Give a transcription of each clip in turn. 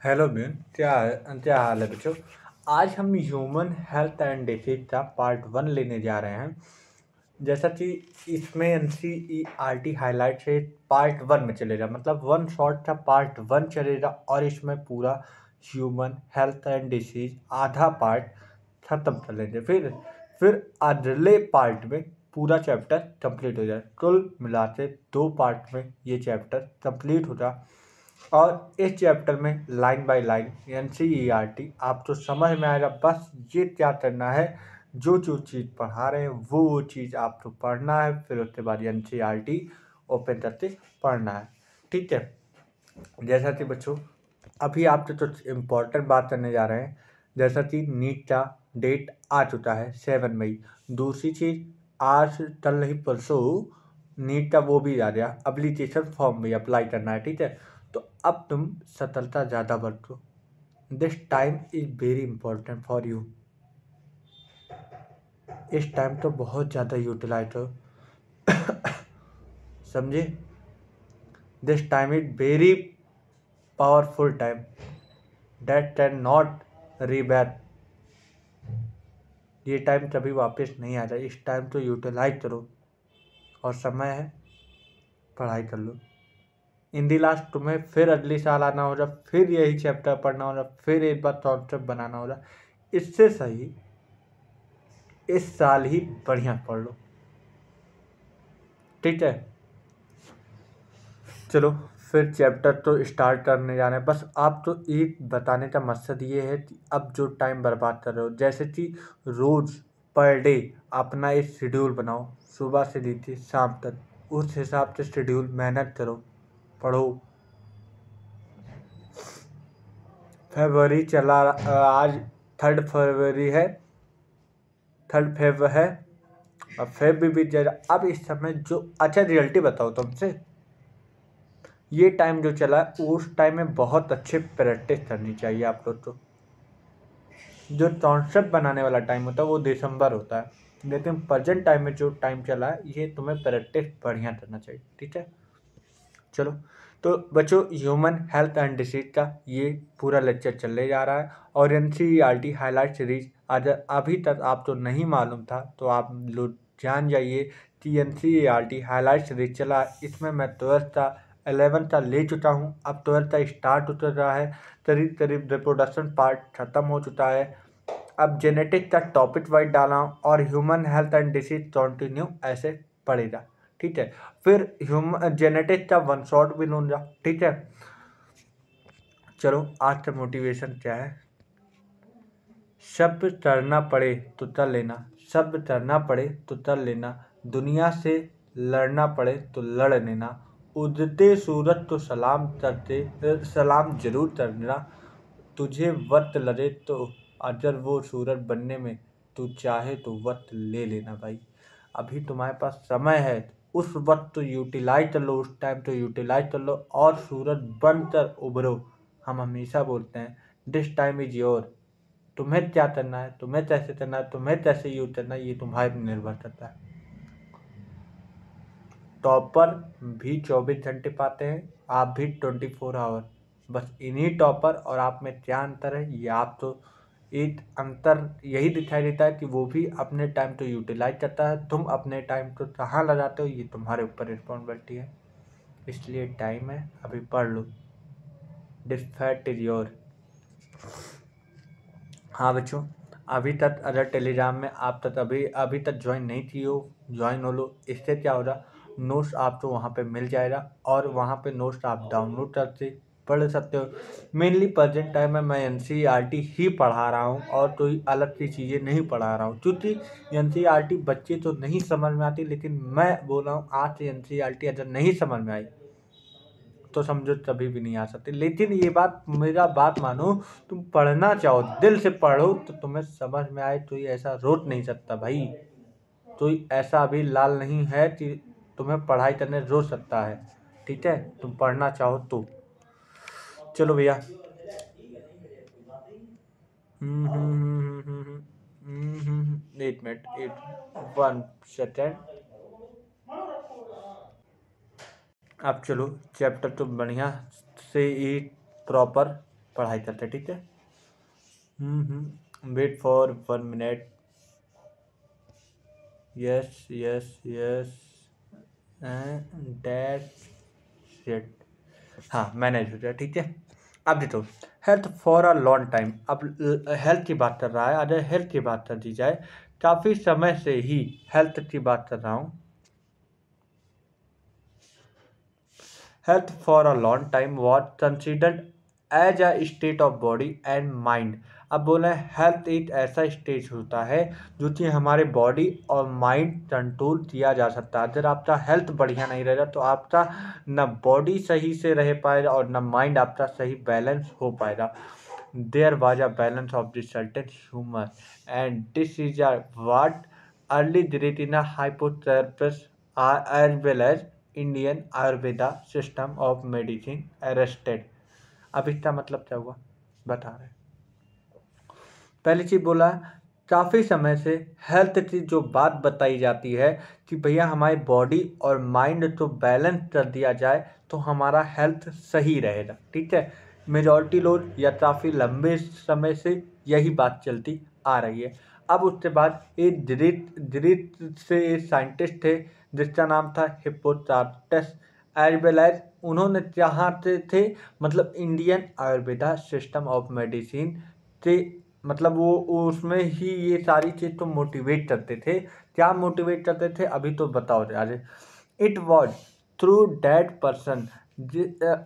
Hello ma'am, क्या हाल है बच्चों। आज हम ह्यूमन हेल्थ एंड डिसीज का पार्ट 1 लेने जा रहे हैं। जैसा कि इसमें NCERT हाईलाइट से पार्ट 1 में चलेगा, मतलब वन शॉट का पार्ट 1 चलेगा और इसमें पूरा ह्यूमन हेल्थ एंड डिसीज आधा पार्ट खत्म कर लेंगे। फिर अगले पार्ट में पूरा चैप्टर कंप्लीट हो जाए। कुल मिला के 2 पार्ट में ये चैप्टर कंप्लीट होगा और इस चैप्टर में लाइन बाय लाइन NCERT आपको समझ में आएगा। बस ये क्या करना है, जो जो चीज़ पढ़ा रहे हैं वो चीज़ आपको पढ़ना है, फिर उसके बाद NCERT ओपन करके पढ़ना है। ठीक है। जैसा कि बच्चों अभी आपसे कुछ इम्पोर्टेंट बात करने जा रहे हैं। जैसा कि नीट का डेट आ चुका है 7 मई। दूसरी चीज़, आज कल नहीं परसों नीट का वो भी आ गया, एप्लीकेशन फॉर्म भी अप्लाई करना है। ठीक है। तो अब तुम सतर्कता ज़्यादा बरतो। This time is very important for you. इस टाइम तो बहुत ज़्यादा यूटिलाइज हो, समझे। This time is very powerful time that can not reback. ये टाइम कभी वापस नहीं आता। इस टाइम तो यूटिलाइज करो और समय है, पढ़ाई कर लो। इन दी लास्ट तुम्हें फिर अगले साल आना होगा, फिर यही चैप्टर पढ़ना होगा, फिर एक बार कॉन्सेप्ट बनाना होगा। इससे सही इस साल ही बढ़िया पढ़ लो। ठीक है। चलो फिर चैप्टर तो स्टार्ट करने जा रहे हैं। बस आप तो एक बताने का मकसद ये है कि अब जो टाइम बर्बाद कर रहे हो, जैसे कि रोज़ पर डे अपना एक शेड्यूल बनाओ, सुबह से लेकर शाम तक उस हिसाब से शेड्यूल मेहनत करो, पढ़ो। फरवरी चला, आज 3 फरवरी है, 3 फेब है और फेब भी बीत जाएगा। अब इस समय जो अच्छा रियलिटी बताओ तुमसे, ये टाइम जो चला उस टाइम में बहुत अच्छे प्रैक्टिस करनी चाहिए आप लोग को। जो कॉन्सेप्ट बनाने वाला टाइम होता है वो दिसंबर होता है, लेकिन प्रेजेंट टाइम में जो टाइम चला है ये तुम्हें प्रैक्टिस बढ़िया करना चाहिए। ठीक है। चलो, तो बच्चों ह्यूमन हेल्थ एंड डिसीज का ये पूरा लेक्चर चलने जा रहा है और NCERT हाईलाइट सीरीज आज अभी तक आपको नहीं मालूम था तो आप लोग जान जाइए कि NCERT हाईलाइट सीरीज चला है। इसमें मैं 12th का 11th का ले चुका हूँ, अब 12th का स्टार्ट हो रहा है। करीब करीब रिप्रोडक्शन पार्ट खत्म हो चुका है। अब जेनेटिक का टॉपिक वाइज डाला हूँ और human health and disease continue ऐसे पड़ेगा। ठीक है। फिर ह्यूमन जेनेटिक का वन शॉट भी लूँगा। ठीक है। चलो आज का मोटिवेशन क्या है। सब करना पड़े तो कर लेना, सब करना पड़े तो कर लेना, दुनिया से लड़ना पड़े तो लड़ लेना, उदते सूरज तो सलाम जरूर करना, तुझे वक्त लगे तो अगर वो सूरज बनने में तू चाहे तो वक्त ले लेना भाई। अभी तुम्हारे पास समय है, उस वक्त तो यूटिलाइज कर लो, उस टाइम तो यूटिलाइज कर लो और सूरज बनकर उभरो। हम हमेशा बोलते हैं दिस टाइम इज योर। तुम्हें क्या करना है, तुम्हें कैसे करना है, तुम्हें कैसे यूज करना है, ये तुम्हारे पर निर्भर करता है। टॉपर भी 24 घंटे पाते हैं, आप भी 24 आवर। बस इन्हीं टॉपर और आप में क्या अंतर है, ये आप तो एक अंतर यही दिखाई देता है कि वो भी अपने टाइम तो यूटिलाइज करता है, तुम अपने टाइम तो कहाँ लगाते हो ये तुम्हारे ऊपर रिस्पॉन्सिबिलिटी है। इसलिए टाइम है, अभी पढ़ लो। This fact is your. हाँ बच्चों, अभी तक अगर टेलीग्राम में आप तक अभी तक ज्वाइन नहीं की हो, ज्वाइन हो लो। इससे क्या होगा, नोट्स आपको वहाँ पे मिल जाएगा और वहाँ पे नोट्स आप डाउनलोड करके पढ़ सकते हो। मेनली प्रेजेंट टाइम में मैं NCERT ही पढ़ा रहा हूँ और कोई अलग सी चीज़ें नहीं पढ़ा रहा हूँ, क्योंकि NCERT बच्चे तो नहीं समझ में आती, लेकिन मैं बोल रहा हूँ आज से NCERT अगर नहीं समझ में आई तो समझो कभी भी नहीं आ सकते। लेकिन ये बात, मेरा बात मानो, तुम पढ़ना चाहो, दिल से पढ़ो तो तुम्हें समझ में आए। तो ये ऐसा रोक नहीं सकता भाई, तो ऐसा अभी लाल नहीं है कि तुम्हें पढ़ाई करने रोक सकता है। ठीक है, तुम पढ़ना चाहो तो। चलो भैया। एक मिनट, 1 सेकेंड। अब चलो चैप्टर तो बढ़िया से ही प्रॉपर पढ़ाई करते, ठीक है। Wait for 1 minute. Yes yes yes that's it. हाँ, मैनेज हो गया, ठीक है। अब देखो, health for a long time. अब हेल्थ की बात कर रहा है, अगर हेल्थ की बात कर दी जाए, काफ़ी समय से ही हेल्थ की बात कर रहा हूँ। Health for a long time was considered as a state of body and mind. अब बोले हेल्थ एक ऐसा स्टेज होता है जो कि हमारे बॉडी और माइंड कंट्रोल किया जा सकता है। अगर आपका हेल्थ बढ़िया नहीं रहेगा तो आपका न बॉडी सही से रह पाएगा और न माइंड आपका सही बैलेंस हो पाएगा। There was a balance of the certain humor, and this is a what early retina hypothalamus as well as Indian Ayurveda system of medicine arrested। अब इसका मतलब क्या हुआ बता रहे। पहली चीज बोला, काफ़ी समय से हेल्थ की जो बात बताई जाती है कि भैया हमारी बॉडी और माइंड को बैलेंस कर दिया जाए तो हमारा हेल्थ सही रहेगा, ठीक है। मेजॉरिटी लोग या काफ़ी लंबे समय से यही बात चलती आ रही है। अब उसके बाद एक ग्रीक से एक साइंटिस्ट थे जिसका नाम था हिप्पोक्रेटस एज वेल एज, उन्होंने चाहते थे मतलब Indian Ayurveda system of medicine के मतलब वो उसमें ही ये सारी चीज़ तो मोटिवेट करते थे। क्या मोटिवेट करते थे अभी तो बताओ यार। It was through that person,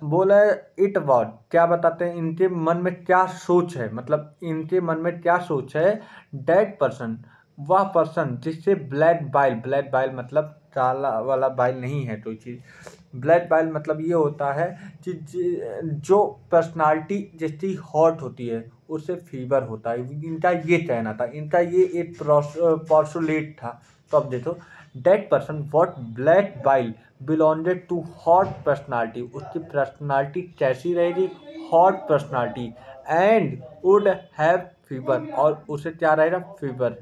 बोला इट वॉज क्या बताते हैं, इनके मन में क्या सोच है, मतलब इनके मन में क्या सोच है। डैट पर्सन, वह पर्सन जिससे ब्लैक बाइल मतलब काला वाला बाइल नहीं है कोई चीज़। ब्लैक बाइल मतलब ये होता है कि जो पर्सनालिटी जिसकी हॉट होती है उससे फीवर होता है। इनका ये कहना था, इनका ये एक पॉस्टुलेट था। तो अब देखो, that person what black bile belonged to hot personality, उसकी पर्सनालिटी कैसी रहेगी, hot personality, and would have fever, और उसे क्या रहेगा, फीवर।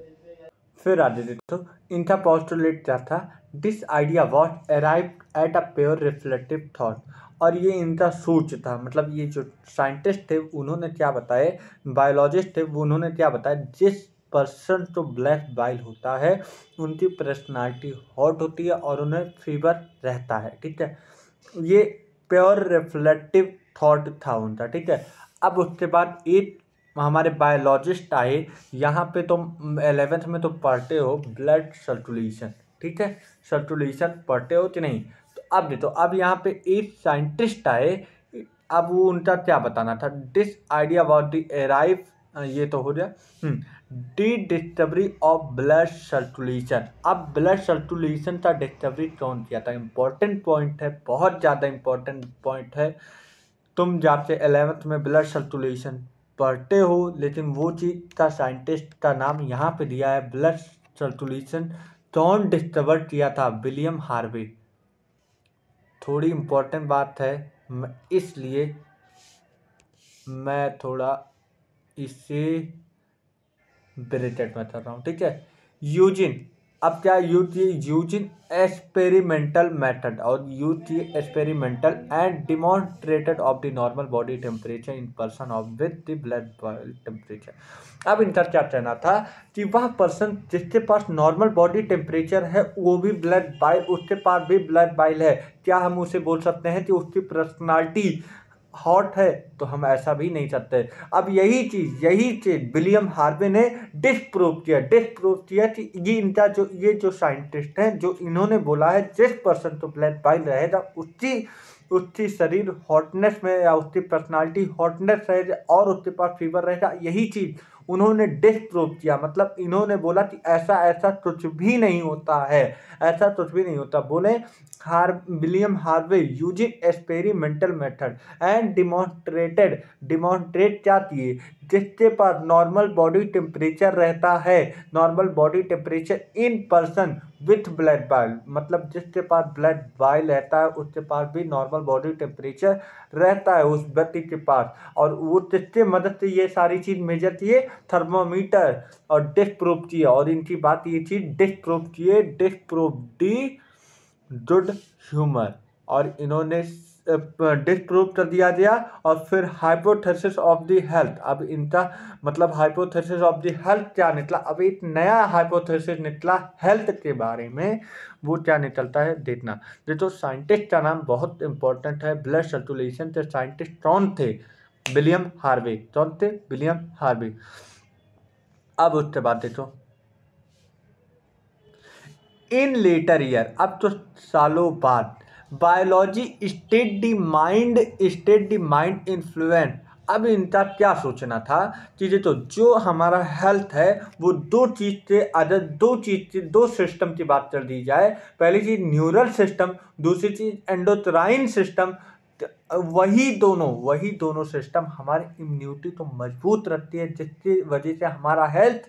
फिर आगे देखो, इनका पोस्टुलेट क्या था, this idea was arrive at a pure reflective thought. और ये इनका सोच था, मतलब ये जो साइंटिस्ट थे उन्होंने क्या बताया, बायोलॉजिस्ट थे उन्होंने क्या बताया, जिस पर्सन को ब्लैक बाइल होता है उनकी पर्सनालिटी हॉट होती है और उन्हें फीवर रहता है, ठीक है। ये प्योर रिफ्लेक्टिव थॉट था उनका, ठीक है। अब उसके बाद एक हमारे बायोलॉजिस्ट आए। यहाँ पे तुम 11th में तो पढ़ते हो ब्लड सर्कुलेशन, ठीक है, सर्कुलेशन पढ़ते हो कि नहीं। तो अब देखो, अब यहाँ पे एक साइंटिस्ट आए। अब वो उनका क्या बताना था, this idea about the arrive, ये तो हो गया। D discovery of blood circulation. अब ब्लड सर्कुलेशन का डिस्कवरी कौन किया था, इंपॉर्टेंट पॉइंट है, बहुत ज़्यादा इंपॉर्टेंट पॉइंट है। तुम जाके 11th में ब्लड सर्कुलेशन पढ़ते हो, लेकिन वो चीज़ का साइंटिस्ट का नाम यहाँ पे दिया है, ब्लड सर्कुलेशन कौन डिस्कवर किया था, विलियम हार्वे। थोड़ी इम्पोर्टेंट बात है, इसलिए मैं थोड़ा इसे ब्रेकेट में कर रहा हूँ, ठीक है। यूजिन, अब क्या यूजिन एक्सपेरिमेंटल मेथड और use experimental and demonstrated of the normal body temperature in person of with the blood temperature. अब इनका क्या कहना था कि वह पर्सन जिसके पास नॉर्मल बॉडी टेम्परेचर है वो भी ब्लड बाइल, उसके पास भी ब्लड बाइल है, क्या हम उसे बोल सकते हैं कि उसकी पर्सनालिटी हॉट है, तो हम ऐसा भी नहीं सकते। अब यही चीज विलियम हार्वे ने डिस्प्रूव किया कि ये जो साइंटिस्ट हैं, जो इन्होंने बोला है जिस पर्सन को ब्लड बाइल रहेगा उसकी शरीर हॉटनेस में या उसकी पर्सनालिटी हॉटनेस रहेगा और उसके पास फीवर रहेगा, यही चीज उन्होंने डिस्प्रूव किया। मतलब इन्होंने बोला कि ऐसा ऐसा कुछ भी नहीं होता है, ऐसा कुछ भी नहीं होता। बोले William Harvey using experimental method and demonstrate क्या किए, जिसके पास नॉर्मल बॉडी टेम्परेचर रहता है, normal body temperature in person with blood bile, मतलब जिसके पास ब्लड बाइल रहता है उसके पास भी नॉर्मल बॉडी टेम्परेचर रहता है उस व्यक्ति के पास। और वो किसके मदद से ये सारी चीज मेजर किए, थर्मोमीटर, और डिस्प्रूव किए। और इनकी बात ये चीज डिस्प्रूव दी गुड ह्यूमर। और इन्होंने डिस्प्रूव कर दिया गया। और फिर हाइपोथेसिस ऑफ द हेल्थ, अब इनका मतलब हाइपोथेसिस ऑफ द हेल्थ क्या निकला, अब एक नया हाइपोथेसिस निकला हेल्थ के बारे में, वो क्या निकलता है देखना। ये तो साइंटिस्ट का नाम बहुत इंपॉर्टेंट है, ब्लड सर्कुलेशन के साइंटिस्ट कौन थे, विलियम हार्वे। कौन थे, विलियम हार्वे। अब उसके बाद देखो इन लेटर ईयर, अब तो सालों बाद, biology state the mind influence. अब इनका क्या सोचना था कि ये तो जो हमारा हेल्थ है वो दो चीज से अदर, दो सिस्टम की बात कर दी जाए। पहली चीज न्यूरल सिस्टम, दूसरी चीज एंडोक्राइन सिस्टम। वही दोनों सिस्टम हमारी इम्यूनिटी को मजबूत रखती है, जिसकी वजह से हमारा हेल्थ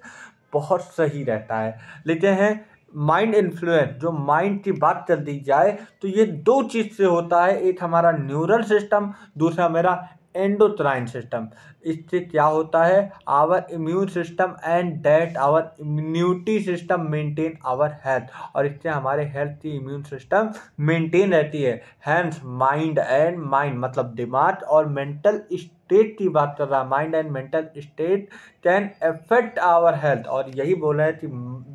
बहुत सही रहता है। लेते हैं माइंड इन्फ्लुएंस, जो माइंड की बात कर दी जाए तो ये दो चीज से होता है, एक हमारा न्यूरल सिस्टम, दूसरा मेरा एंडोक्राइन सिस्टम। इससे क्या होता है, our immune system and that our immunity system maintain our health, और इससे हमारे हेल्थ की इम्यून सिस्टम मेंटेन रहती है। हैंस माइंड मतलब दिमाग और मेंटल स्टेट की बात कर रहा है, mind and mental state can affect our health. और यही बोला है कि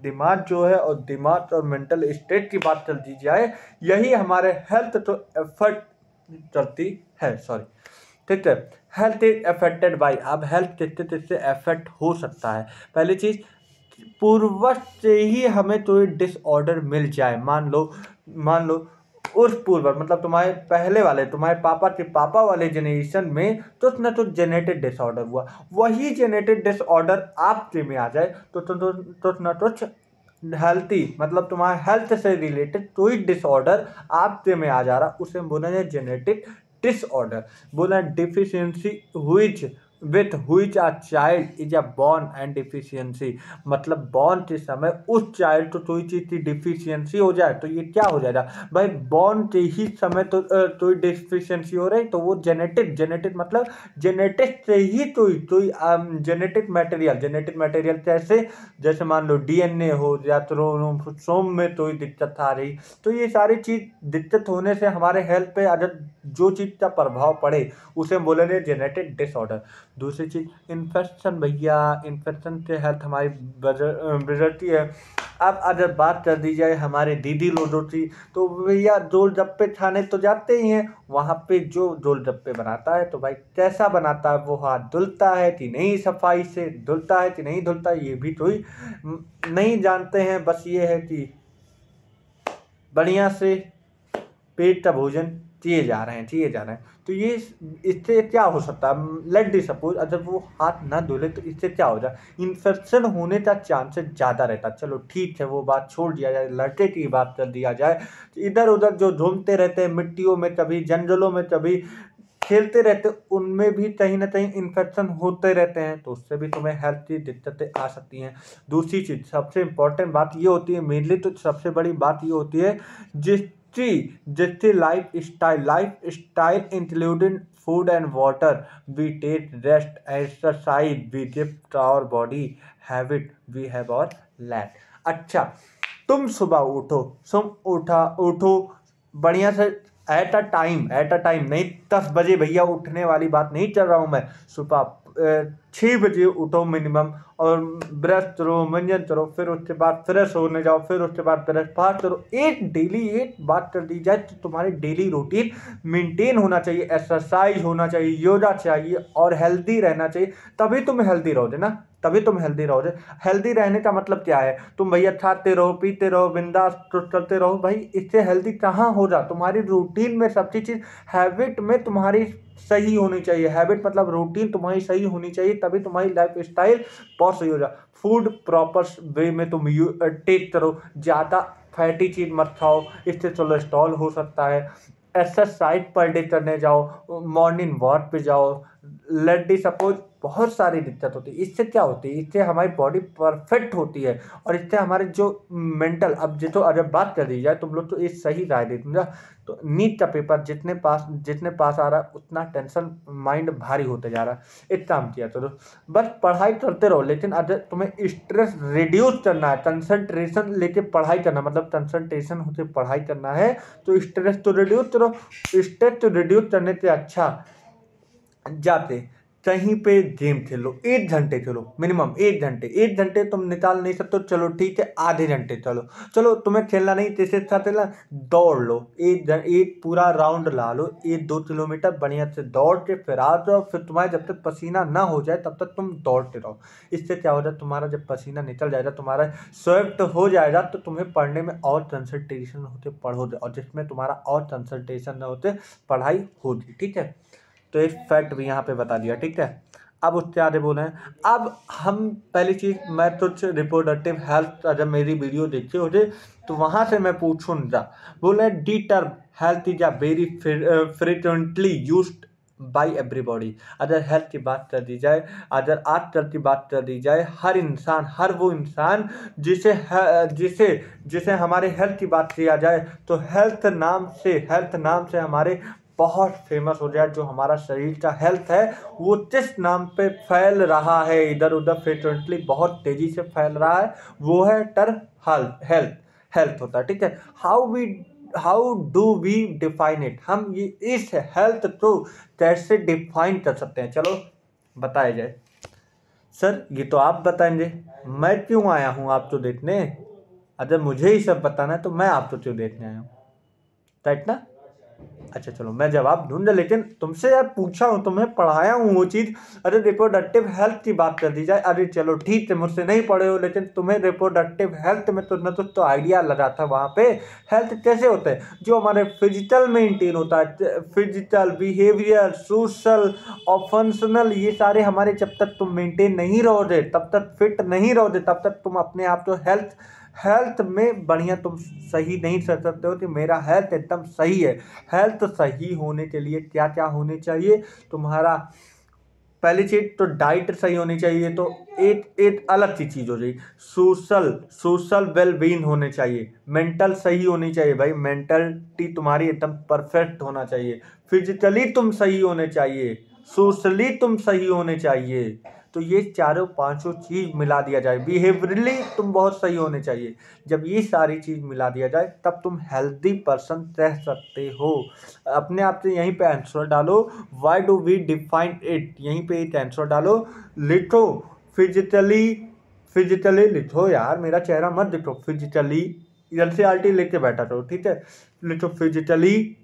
दिमाग जो है, और दिमाग और मेंटल स्टेट की बात कर दी जाए, यही हमारे हेल्थ को अफेक्ट करती है। सॉरी, ठीक है। हेल्थ इज अफेक्टेड बाई, अब हेल्थ किससे अफेक्ट हो सकता है। पहली चीज, पूर्वज से ही हमें कोई डिसऑर्डर मिल जाए, मान लो उस पूर्वज मतलब तुम्हारे पहले वाले, तुम्हारे पापा के पापा वाले जनरेशन में कुछ न कुछ जेनेटिक डिसऑर्डर हुआ, वही जेनेटिक डिसऑर्डर आपके में आ जाए तो कुछ न कुछ हेल्थी मतलब तुम्हारे हेल्थ से रिलेटेड कोई डिसऑर्डर आपके में आ जा रहा, उसे बोला जाए जेनेटिक डिसऑर्डर। बोला deficiency with a child is a born and deficiency, मतलब बॉर्न के समय उस चाइल्ड को कोई चीज की डिफिशियंसी हो जाए तो ये क्या हो जाएगा भाई, बॉर्न के ही समय तो कोई डिफिशियंसी हो रही तो वो जेनेटिक मतलब जेनेटिक से ही कोई जेनेटिक मटेरियल कैसे, जैसे मान लो डीएनए हो या क्रोमोसोम में कोई दिक्कत आ रही, तो ये सारी चीज दिक्कत होने से हमारे हेल्थ पे अगर जो चीज का प्रभाव पड़े उसे बोलेंगे जेनेटिक डिसऑर्डर। दूसरी चीज इन्फेक्शन, भैया इन्फेक्शन से हेल्थ हमारी बिगड़ती है। अब अगर बात कर दी जाए हमारे दीदी लोगों की, तो भैया गोलगप्पे खाने तो जाते ही हैं, वहाँ पे जो गोलगप्पे बनाता है तो भाई कैसा बनाता है, वो हाथ धुलता है कि नहीं, सफाई से धुलता है कि नहीं धुलता है, ये भी कोई नहीं जानते हैं। बस ये है कि बढ़िया से पेट का भोजन किए जा रहे हैं। तो ये इससे क्या हो सकता है, लेट डी सपोज अगर वो हाथ ना धुले तो इससे क्या हो जाए, इन्फेक्शन होने का चांसेस ज़्यादा रहता। चलो ठीक है, वो बात छोड़ दिया जाए, लड़के की बात कर दिया जाए, तो इधर उधर जो घूमते रहते हैं मिट्टियों में, कभी जंगलों में, कभी खेलते रहते, उनमें भी कहीं ना कहीं इन्फेक्शन होते रहते हैं, तो उससे भी तुम्हें हेल्थ की दिक्कतें आ सकती हैं। दूसरी चीज़ सबसे इम्पोर्टेंट बात ये होती है, मेनली तो सबसे बड़ी बात ये होती है, जिसकी lifestyle including food and water, we take rest, exercise, we gift our body, habit we have our lack. अच्छा, तुम सुबह उठो बढ़िया से, एट अ टाइम नहीं, 10 बजे भैया उठने वाली बात नहीं चल रहा हूँ मैं, सुबह 6 बजे उठो मिनिमम, और ब्रश करो, मंजन करो, फिर उसके बाद फ्रेश होने जाओ, फिर उसके बाद ब्रेकफास्ट करो। एक बात कर दी जाए तो तुम्हारी डेली रूटीन मेंटेन होना चाहिए, एक्सरसाइज होना चाहिए, योगा चाहिए और हेल्दी रहना चाहिए, तभी तुम हेल्दी रहोगे ना, तभी तुम हेल्दी रहोगे। हेल्दी रहने का मतलब क्या है, तुम भैया खाते रहो, पीते रहो, बिंदास चलते रहो, भाई इससे हेल्दी कहाँ हो जा। तुम्हारी रूटीन में सब चीज़, हैबिट में तुम्हारी सही होनी चाहिए, हैबिट मतलब रूटीन तुम्हारी सही होनी चाहिए, तभी तुम्हारी लाइफ स्टाइल बहुत सही हो जाए। फूड प्रॉपर वे में तुम टेक करो, ज़्यादा फैटी चीज़ मत खाओ, इससे कोलेस्ट्रॉल हो सकता है। एक्सरसाइज पर डे करने जाओ, मॉर्निंग वॉक पे जाओ, लेट डी सपोज बहुत सारी दिक्कत होती है। इससे क्या होती है, इससे हमारी बॉडी परफेक्ट होती है और इससे हमारे जो मेंटल, अब जो अगर बात कर दी जाए तुम लोग तो ये सही राय दे दूंगा, तो नीट का पेपर जितने पास आ रहा है उतना टेंशन माइंड भारी होते जा रहा है। एक काम किया करो, बस पढ़ाई करते रहो, लेकिन अगर तुम्हें स्ट्रेस रिड्यूस करना है, कंसंट्रेशन लेके पढ़ाई करना, मतलब कंसंट्रेशन होते पढ़ाई करना है, तो स्ट्रेस तो रिड्यूस करो। स्ट्रेस तो रिड्यूस करने से अच्छा जाते कहीं पे गेम खेलो, 1 घंटे खेलो, मिनिमम 1 घंटे। 1 घंटे तुम निकाल नहीं सकते, चलो ठीक है आधे घंटे चलो तुम्हें खेलना नहीं जैसे साथ दौड़ लो, एक पूरा राउंड ला लो, 1-2 किलोमीटर बढ़िया से दौड़ के फिर आ जाओ। फिर तुम्हारे जब तक पसीना ना हो जाए तब तक तुम दौड़ते रहो। इससे क्या हो जाए, तुम्हारा जब पसीना निकल जाएगा, तुम्हारा स्वेट हो जाएगा, तो तुम्हें पढ़ने में और कंसंट्रेशन होते पढ़ोगे, और जिसमें तुम्हारा और कंसंट्रेशन न होते पढ़ाई होगी। ठीक है, तो एक फैक्ट भी यहाँ पे बता दिया। ठीक है, अब उससे आगे बोले हैं। अब हम पहली चीज़, मैं कुछ रिप्रोडक्टिव हेल्थ, अगर मेरी वीडियो देखते होते तो वहाँ से मैं पूछूंगा, बोले D term health is a very frequently used by everybody. अगर हेल्थ की बात कर दी जाए, अगर आजकल की बात कर दी जाए, हर इंसान, हर वो इंसान जिसे जिसे जिसे हमारे हेल्थ की बात किया जाए, तो हेल्थ नाम से हमारे बहुत फेमस हो जाए। जो हमारा शरीर का हेल्थ है वो किस नाम पे फैल रहा है, इधर उधर फ्रिक्वेंटली बहुत तेजी से फैल रहा है, वो है टर्म हेल्थ होता है। ठीक है, how do we define it, हम ये इस हेल्थ को कैसे डिफाइन कर सकते हैं, चलो बताया जाए। सर ये तो आप बताएंगे, मैं क्यों आया हूँ आपको देखने? अगर मुझे ही सब बताना है तो मैं आपको क्यों देखने आया हूँ, राइट ना? अच्छा चलो मैं जवाब दूंगा, लेकिन तुमसे यार पूछा हूँ, तुम्हें पढ़ाया हूँ वो चीज़। अरे रिप्रोडक्टिव हेल्थ की बात कर दी जाए, अरे चलो ठीक है मुझसे नहीं पढ़े हो, लेकिन तुम्हें रिप्रोडक्टिव हेल्थ में तो आइडिया लगा था वहाँ पे। हेल्थ कैसे होता है, जो हमारे फिजिकल मेंटेन होता है, फिजिकल, बिहेवियर, सोशल और फंक्शनल, ये सारे हमारे जब तक तुम मेंटेन नहीं रहोगे, तब तक फिट नहीं रहोगे, तब तक तुम अपने आप को हेल्थ में बढ़िया तुम सही नहीं कर सकते हो कि मेरा हेल्थ एकदम सही है। हेल्थ सही होने के लिए क्या क्या होने चाहिए, तुम्हारा पहली चीज तो डाइट सही होनी चाहिए, तो एक अलग सी चीज हो जाएगी। सोशल वेलबींग होने चाहिए, मेंटल सही होनी चाहिए भाई, मेंटलिटी तुम्हारी एकदम परफेक्ट होना चाहिए, फिजिकली तुम सही होने चाहिए, सोशली तुम सही होने चाहिए। तो ये चारों पांचों चीज मिला दिया जाए, बिहेवियरली तुम बहुत सही होने चाहिए। जब ये सारी चीज मिला दिया जाए तब तुम हेल्दी पर्सन रह सकते हो। अपने आप से यहीं पे आंसर डालो, why do we define it, यहीं पे एक आंसर डालो, लिखो फिजिकली लिखो यार, मेरा चेहरा मत लिखो, फिजिकली एनसीईआरटी लेके बैठा करो। ठीक है, लिखो फिजिकली,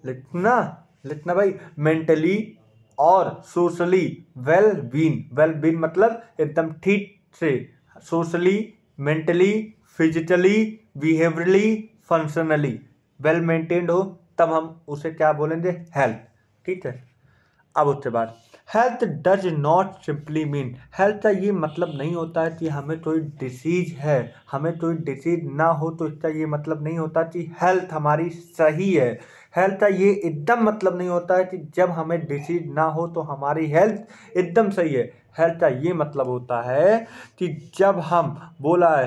लिखना भाई, मेंटली और सोशली वेल बीन मतलब एकदम ठीक से, socially, mentally, physically, behaviourally, functionally well maintained हो, तब हम उसे क्या बोलेंगे, हेल्थ। ठीक है, अब उसके बाद health does not simply mean, health का ये मतलब नहीं होता है कि हमें कोई डिसीज है, हमें कोई डिसीज ना हो तो इसका ये मतलब नहीं होता कि हेल्थ हमारी सही है। हेल्थ का ये एकदम मतलब नहीं होता है कि जब हमें डिसीज ना हो तो हमारी हेल्थ एकदम सही है। हेल्थ का ये मतलब होता है कि जब हम बोला है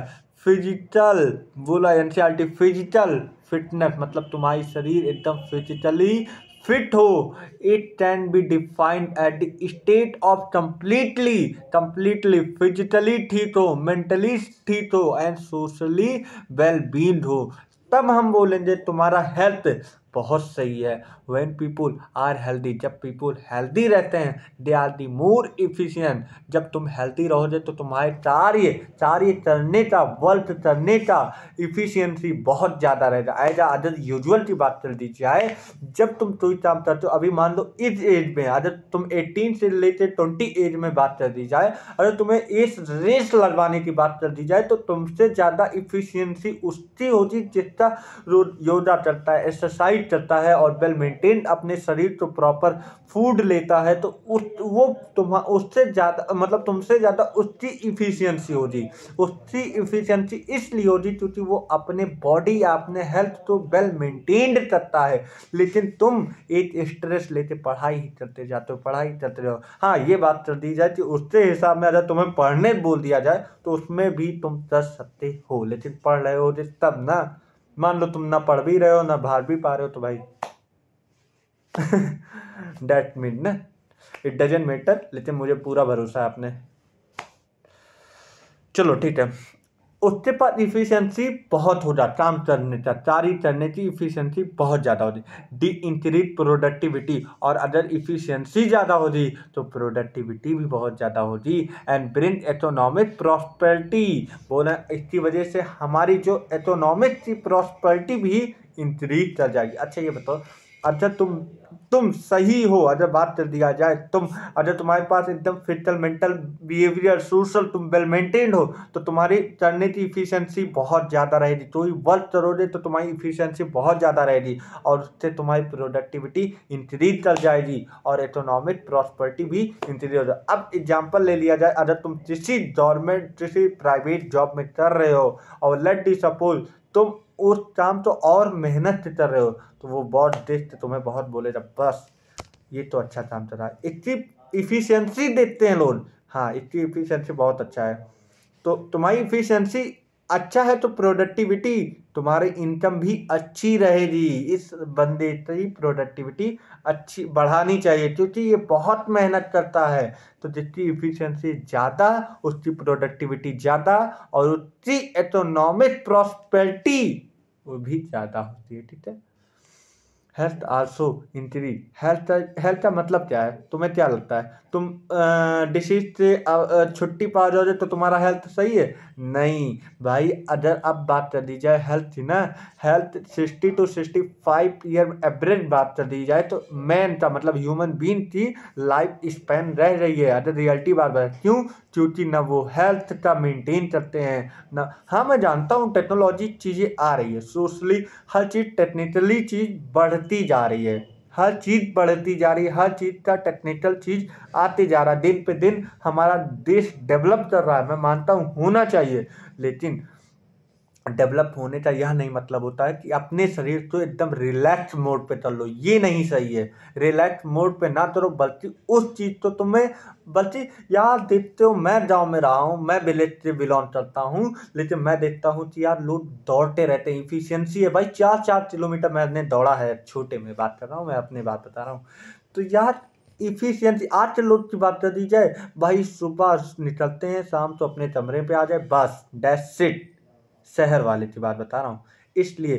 एनसीईआरटी फिजिकल फिटनेस, मतलब तुम्हारी शरीर एकदम फिजिकली फिट हो, it can be defined at the state of completely physically ठीक हो, मेंटली ठीक हो एंड सोशली वेल-बीइंग हो, तब हम बोलेंगे तुम्हारा हेल्थ बहुत सही है। व्हेन पीपुल आर हेल्दी, जब पीपुल हेल्दी रहते हैं, they are the more efficient, जब तुम हेल्दी रहोगे तो तुम्हारे कार्य करने का, वर्क करने का इफिशियंसी बहुत ज़्यादा रहेगा। अदर यूजुअल की बात कर दी जाए, जब तुम कोई काम करते हो, अभी मान लो इस एज में, अगर तुम 18 से लेकर 20 एज में बात कर दी जाए, अगर तुम्हें इस रेस लगवाने की बात कर दी जाए, तो तुमसे ज़्यादा इफिशियंसी उसकी होगी जिसका योगा करता है, एक्सरसाइज डाइट करता है और वेल मेंटेन अपने शरीर को प्रॉपर फूड लेता है तो उससे ज़्यादा मतलब तुमसे ज़्यादा उसकी इफ़िशियंसी होगी। उसकी इफ़िशियंसी इसलिए होगी क्योंकि वो अपने बॉडी या अपने हेल्थ को वेल मेंटेन्ड करता है। लेकिन तुम एक स्ट्रेस लेके पढ़ाई ही करते जाते हो, पढ़ाई करते रहो। हाँ, ये बात कर दी जाए कि उसके हिसाब में अगर तुम्हें पढ़ने बोल दिया जाए तो उसमें भी तुम कर सकते हो, लेकिन पढ़ रहे हो तब ना। मान लो तुम ना पढ़ भी रहे हो ना भाग भी पा रहे हो तो भाई दैट मीन ना इट डजंट मैटर, लेकिन मुझे पूरा भरोसा है आपने। चलो ठीक है, उसके पास इफिशियंसी बहुत हो जाता, काम करने का कार्य करने की इफिशियंसी बहुत ज़्यादा होती, डी इंक्रीज प्रोडक्टिविटी, और अगर इफिशियंसी ज़्यादा होगी तो प्रोडक्टिविटी भी बहुत ज़्यादा होगी। एंड ब्रिंग इकोनॉमिक प्रॉस्पेरिटी, बोला इसकी वजह से हमारी जो इकोनॉमिक की प्रॉस्पेरिटी भी इंक्रीज कर जाएगी। अच्छा ये बताओ, अच्छा तुम सही हो, अगर बात कर दिया जाए अगर तुम्हारे पास एकदम फिजिकल मेंटल बिहेवियर सोशल तुम वेल मेंटेन्ड हो तो तुम्हारी करने की इफिशियंसी बहुत ज़्यादा रहेगी। कोई वर्क करोगे तो तुम्हारी इफिशियंसी बहुत ज़्यादा रहेगी और उससे तुम्हारी प्रोडक्टिविटी इंक्रीज कर जाएगी और इकोनॉमिक प्रॉस्पेरिटी भी इंक्रीज हो जाए। अब एग्जाम्पल ले लिया जाए, अगर तुम किसी गवर्नमेंट किसी प्राइवेट जॉब में कर रहे हो और लेट दी सपोज तुम उस काम तो और मेहनत से कर रहे हो तो वो बॉस देख के तुम्हें बहुत बोलेगा बस ये तो अच्छा काम कर रहा है, इसकी इफिशियंसी देखते हैं लोग। हाँ, इसकी इफिशियंसी बहुत अच्छा है, तो तुम्हारी इफिशियंसी अच्छा है तो प्रोडक्टिविटी तुम्हारी इनकम भी अच्छी रहेगी। इस बंदे की प्रोडक्टिविटी अच्छी बढ़ानी चाहिए क्योंकि ये बहुत मेहनत करता है, तो जिसकी इफिशियंसी ज़्यादा उसकी प्रोडक्टिविटी ज़्यादा और उसकी इकोनॉमिक प्रॉस्पेरिटी वो भी ज़्यादा होती है। ठीक है, हेल्थ आल्सो इंक्रीज, हेल्थ का मतलब क्या है, तुम्हें क्या लगता है? तुम डिसीज से छुट्टी पा जाओगे तो तुम्हारा हेल्थ सही है? नहीं भाई, अगर अब बात कर दी जाए हेल्थ की ना, हेल्थ 60 to 65 ईयर एवरेज बात कर दी जाए तो मैन का मतलब ह्यूमन बीइंग की लाइफ स्पैन रह रही है। अगर रियलिटी बात है, क्यों? क्योंकि ना वो हेल्थ का मेंटेन करते हैं ना। हाँ मैं जानता हूँ टेक्नोलॉजी चीज़ें आ रही है, सोशली हर चीज़ टेक्निकली चीज़ बढ़ती जा रही है, हर चीज़ बढ़ती जा रही है, हर चीज़ का टेक्निकल चीज़ आते जा रहा है। दिन पे दिन हमारा देश डेवलप कर रहा है, मैं मानता हूँ होना चाहिए, लेकिन डेवलप होने का यह नहीं मतलब होता है कि अपने शरीर को एकदम रिलैक्स मोड पे कर लो, ये नहीं सही है। रिलैक्स मोड पे ना करो बल्कि उस चीज़ को तुम्हें बल्कि यार देखते हो मैं गाँव में रहा हूँ, मैं विलेज से बिलोंग करता हूँ, लेकिन मैं देखता हूँ कि यार लोग दौड़ते रहते हैं, इफिशियंसी है भाई, 4-4 किलोमीटर मैंने दौड़ा है, छोटे में बात कर रहा हूँ, मैं अपनी बात बता रहा हूँ। तो यार इफिशियंसी आज के लोग की बात कर दी जाए भाई, सुबह निकलते हैं शाम तो अपने कमरे पे आ जाए बस, दैट्स इट। शहर वाले की बात बता रहा हूँ। इसलिए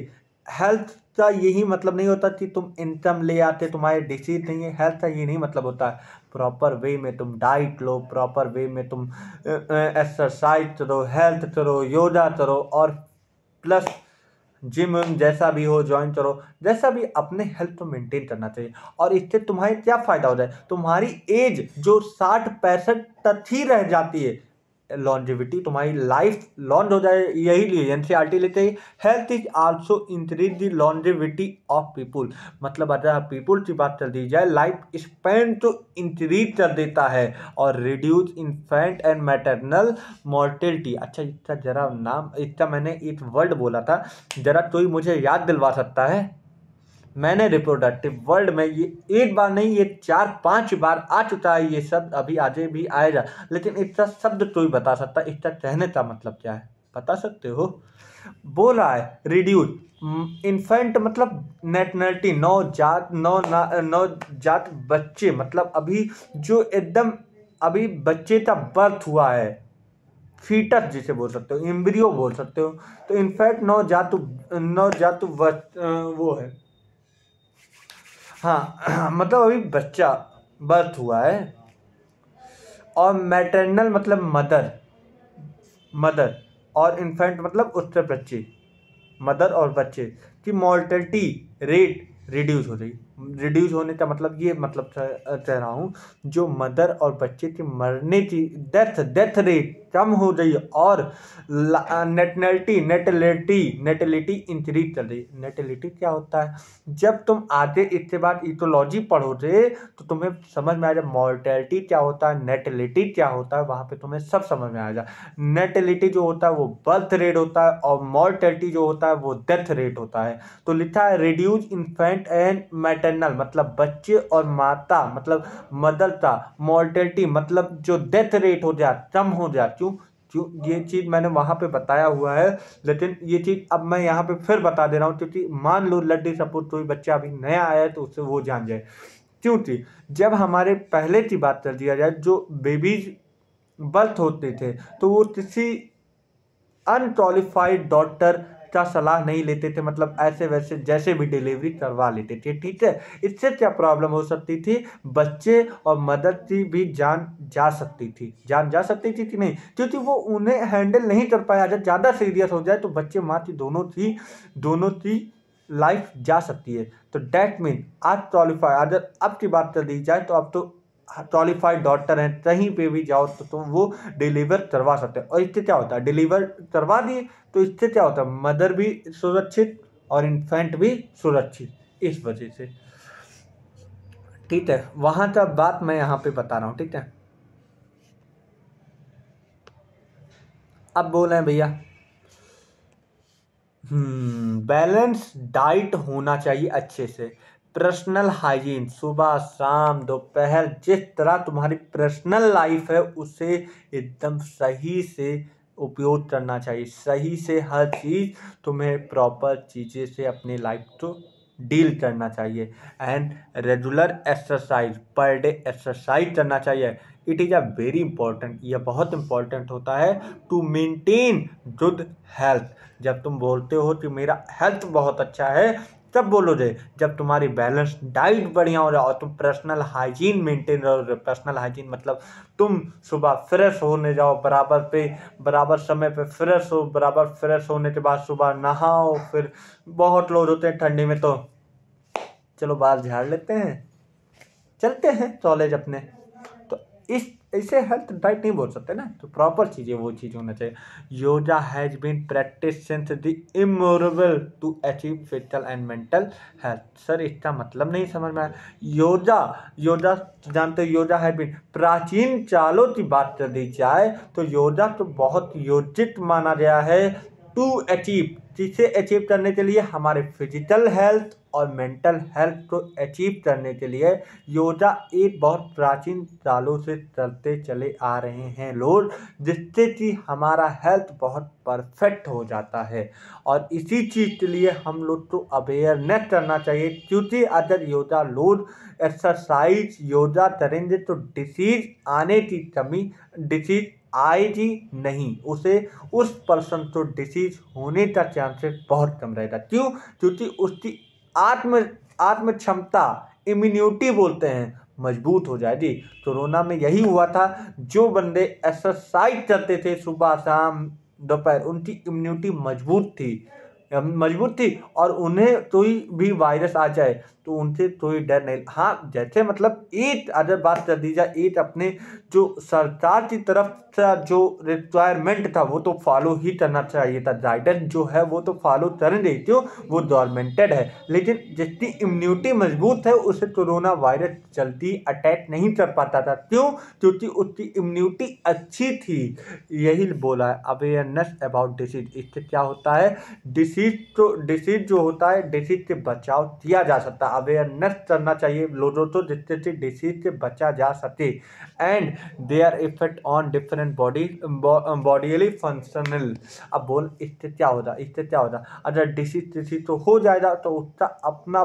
हेल्थ का यही मतलब नहीं होता कि तुम इनकम ले आते तुम्हारे डिसीज नहीं है, हेल्थ का ये नहीं मतलब होता है। प्रॉपर वे में तुम डाइट लो, प्रॉपर वे में तुम एक्सरसाइज करो, हेल्थ करो, योगा करो और प्लस जिम जैसा भी हो ज्वाइन करो, जैसा भी अपने हेल्थ को मेंटेन करना चाहिए। और इससे तुम्हारे क्या फ़ायदा हो जाए, तुम्हारी एज जो 60-65 तक ही रह जाती है, लॉन्जिविटी तुम्हारी लाइफ लॉन्ग हो जाए, यही लिए एनसीईआरटी लेते ही health is also increase the longevity of people. मतलब अगर पीपुल की बात कर दी जाए लाइफ स्पैन तो इंक्रीज कर देता है और reduce infant and maternal mortality. अच्छा इसका जरा नाम, इसका मैंने एक वर्ड बोला था, जरा कोई मुझे याद दिलवा सकता है? मैंने रिप्रोडक्टिव वर्ल्ड में ये एक बार नहीं ये 4-5 बार आ चुका है, ये शब्द अभी आगे भी आएगा, लेकिन इसका शब्द कोई बता सकता है, इसका कहने का मतलब क्या है, बता सकते हो? बोला है रिड्यूस इन्फेंट मतलब नेशनलिटी, नवजात बच्चे, मतलब अभी जो एकदम अभी बच्चे का बर्थ हुआ है, फीटस जिसे बोल सकते हो, एम्ब्रियो बोल सकते हो, तो इनफैक्ट नवजात वो है। हाँ मतलब अभी बच्चा बर्थ हुआ है। और मैटरनल मतलब मदर और इन्फेंट मतलब उससे बच्चे, मदर और बच्चे की मॉर्टेलिटी रेट रिड्यूस हो रही। रिड्यूस होने का मतलब ये मतलब कह रहा हूँ, जो मदर और बच्चे की मरने की डेथ रेट कम हो रही है और नेटेलिटी इंक्रीज चल रही है। नेटेलिटी क्या होता है? जब तुम आगे इसके बाद इथोलॉजी पढ़ोगे तो तुम्हें समझ में आएगा मॉर्टेलिटी क्या होता है, नेटेलिटी क्या होता है, वहां पे तुम्हें सब समझ में आएगा। नेटेलिटी जो होता है वो बर्थ रेट होता है और मॉर्टेलिटी जो होता है वो डेथ रेट होता है। तो लिखा है रिड्यूस इन्फेंट एंड मैटरनल मतलब बच्चे और माता मतलब मदर का मॉर्टेलिटी मतलब जो डेथ रेट हो जाए कम हो जाए। क्यों? ये चीज मैंने वहां पे बताया हुआ है, लेकिन ये चीज अब मैं यहाँ पे फिर बता दे रहा हूँ, क्योंकि मान लो लड्डी सपोज कोई बच्चा अभी नया आया है तो उससे वो जान जाए। क्योंकि जब हमारे पहले की बात कर दिया जाए, जो बेबीज बर्थ होते थे तो वो किसी अनक्वालिफाइड डॉक्टर का सलाह नहीं लेते थे, मतलब ऐसे वैसे जैसे भी डिलीवरी करवा लेते थे। ठीक है, इससे क्या प्रॉब्लम हो सकती थी? बच्चे और मदर की भी जान जा सकती थी कि नहीं? क्योंकि वो उन्हें हैंडल नहीं कर पाया। अगर ज़्यादा सीरियस हो जाए तो बच्चे माँ की दोनों की लाइफ जा सकती है। तो डैट मीन आज क्वालिफाई, अगर अब की बात कर दी जाए तो अब तो क्वालिफाइड डॉक्टर हैं, कहीं पे भी जाओ तो तुम वो डिलीवर करवा सकते हैं। और इससे क्या होता है? डिलीवर करवा दिए तो इससे क्या होता है? मदर भी सुरक्षित और इन्फेंट भी सुरक्षित, इस वजह से। ठीक है, वहां का बात मैं यहाँ पे बता रहा हूँ। ठीक है, अब बोल रहे हैं भैया बैलेंस डाइट होना चाहिए अच्छे से। पर्सनल हाइजीन सुबह शाम दोपहर जिस तरह तुम्हारी पर्सनल लाइफ है उसे एकदम सही से उपयोग करना चाहिए। सही से हर चीज़ तुम्हें प्रॉपर चीज़ें से अपनी लाइफ को डील करना चाहिए। And regular exercise, per day exercise करना चाहिए। It is a very important, यह बहुत इंपॉर्टेंट होता है टू मेंटेन गुड हेल्थ। जब तुम बोलते हो कि मेरा हेल्थ बहुत अच्छा है तब बोलोगे जब तुम्हारी बैलेंस डाइट बढ़िया हो रहा और तुम पर्सनल हाइजीन मेंटेन रहो। पर्सनल हाइजीन मतलब तुम सुबह फ्रेश होने जाओ, बराबर समय पे फ्रेश हो, बराबर फ्रेश होने के बाद सुबह नहाओ। फिर बहुत लोग होते हैं ठंडी में तो चलो बाल झाड़ लेते हैं, चलते हैं कॉलेज अपने। तो इसे हेल्थ डाइट नहीं बोल सकते ना, तो प्रॉपर चीज़ें वो चीज़ होना चाहिए। Yoga has been practice since the immemorial to achieve physical and mental health. Sir इसका मतलब नहीं समझ में आया। योगा जानते हो, योगा हैज बीन प्राचीन कालों की बात कर दी जाए तो योगा तो बहुत योजित माना गया है टू अचीव, जिसे अचीव करने के लिए हमारे फिजिकल हेल्थ और मेंटल हेल्थ को अचीव करने के लिए योगा एक बहुत प्राचीन कालों से चलते चले आ रहे हैं लोग, जिससे कि हमारा हेल्थ बहुत परफेक्ट हो जाता है। और इसी चीज़ के लिए हम लोग को अवेयरनेस करना चाहिए, क्योंकि अगर योगा लोग एक्सरसाइज योगा करेंगे तो डिसीज आएगी नहीं, उसे उस पर्सन को डिसीज होने का चांसेस बहुत कम रहेगा। क्यों? क्योंकि उसकी आत्म क्षमता, इम्यूनिटी बोलते हैं, मजबूत हो जाएगी। कोरोना में यही हुआ था, जो बंदे एक्सरसाइज करते थे सुबह शाम दोपहर उनकी इम्यूनिटी मजबूत थी और उन्हें कोई भी वायरस आ जाए तो उनसे कोई डर नहीं। हाँ, जैसे मतलब ईद अगर बात कर दी जाए, ईद अपने जो सरकार की तरफ से जो रिक्वायरमेंट था वो तो फॉलो ही करना चाहिए था। गाइडेंस जो है वो तो फॉलो करेंगे, क्यों? वो गवर्नमेंटेड है। लेकिन जिसकी इम्यूनिटी मजबूत है उसे कोरोना वायरस जल्दी अटैक नहीं कर पाता था। क्यों? क्योंकि उसकी इम्यूनिटी अच्छी थी। यही बोला है अवेयरनेस अबाउट डिसीज। इससे क्या होता है? डिसीज जो होता है, डिसीज से बचाव किया जा सकता है। अवेयरनेस करना चाहिए लोगों को, जिससे से डिसीज से बचा जा सके। And their effect on different bodily functional. अब बोल इससे क्या होता? अगर डिसीज तो हो जाएगा तो उसका अपना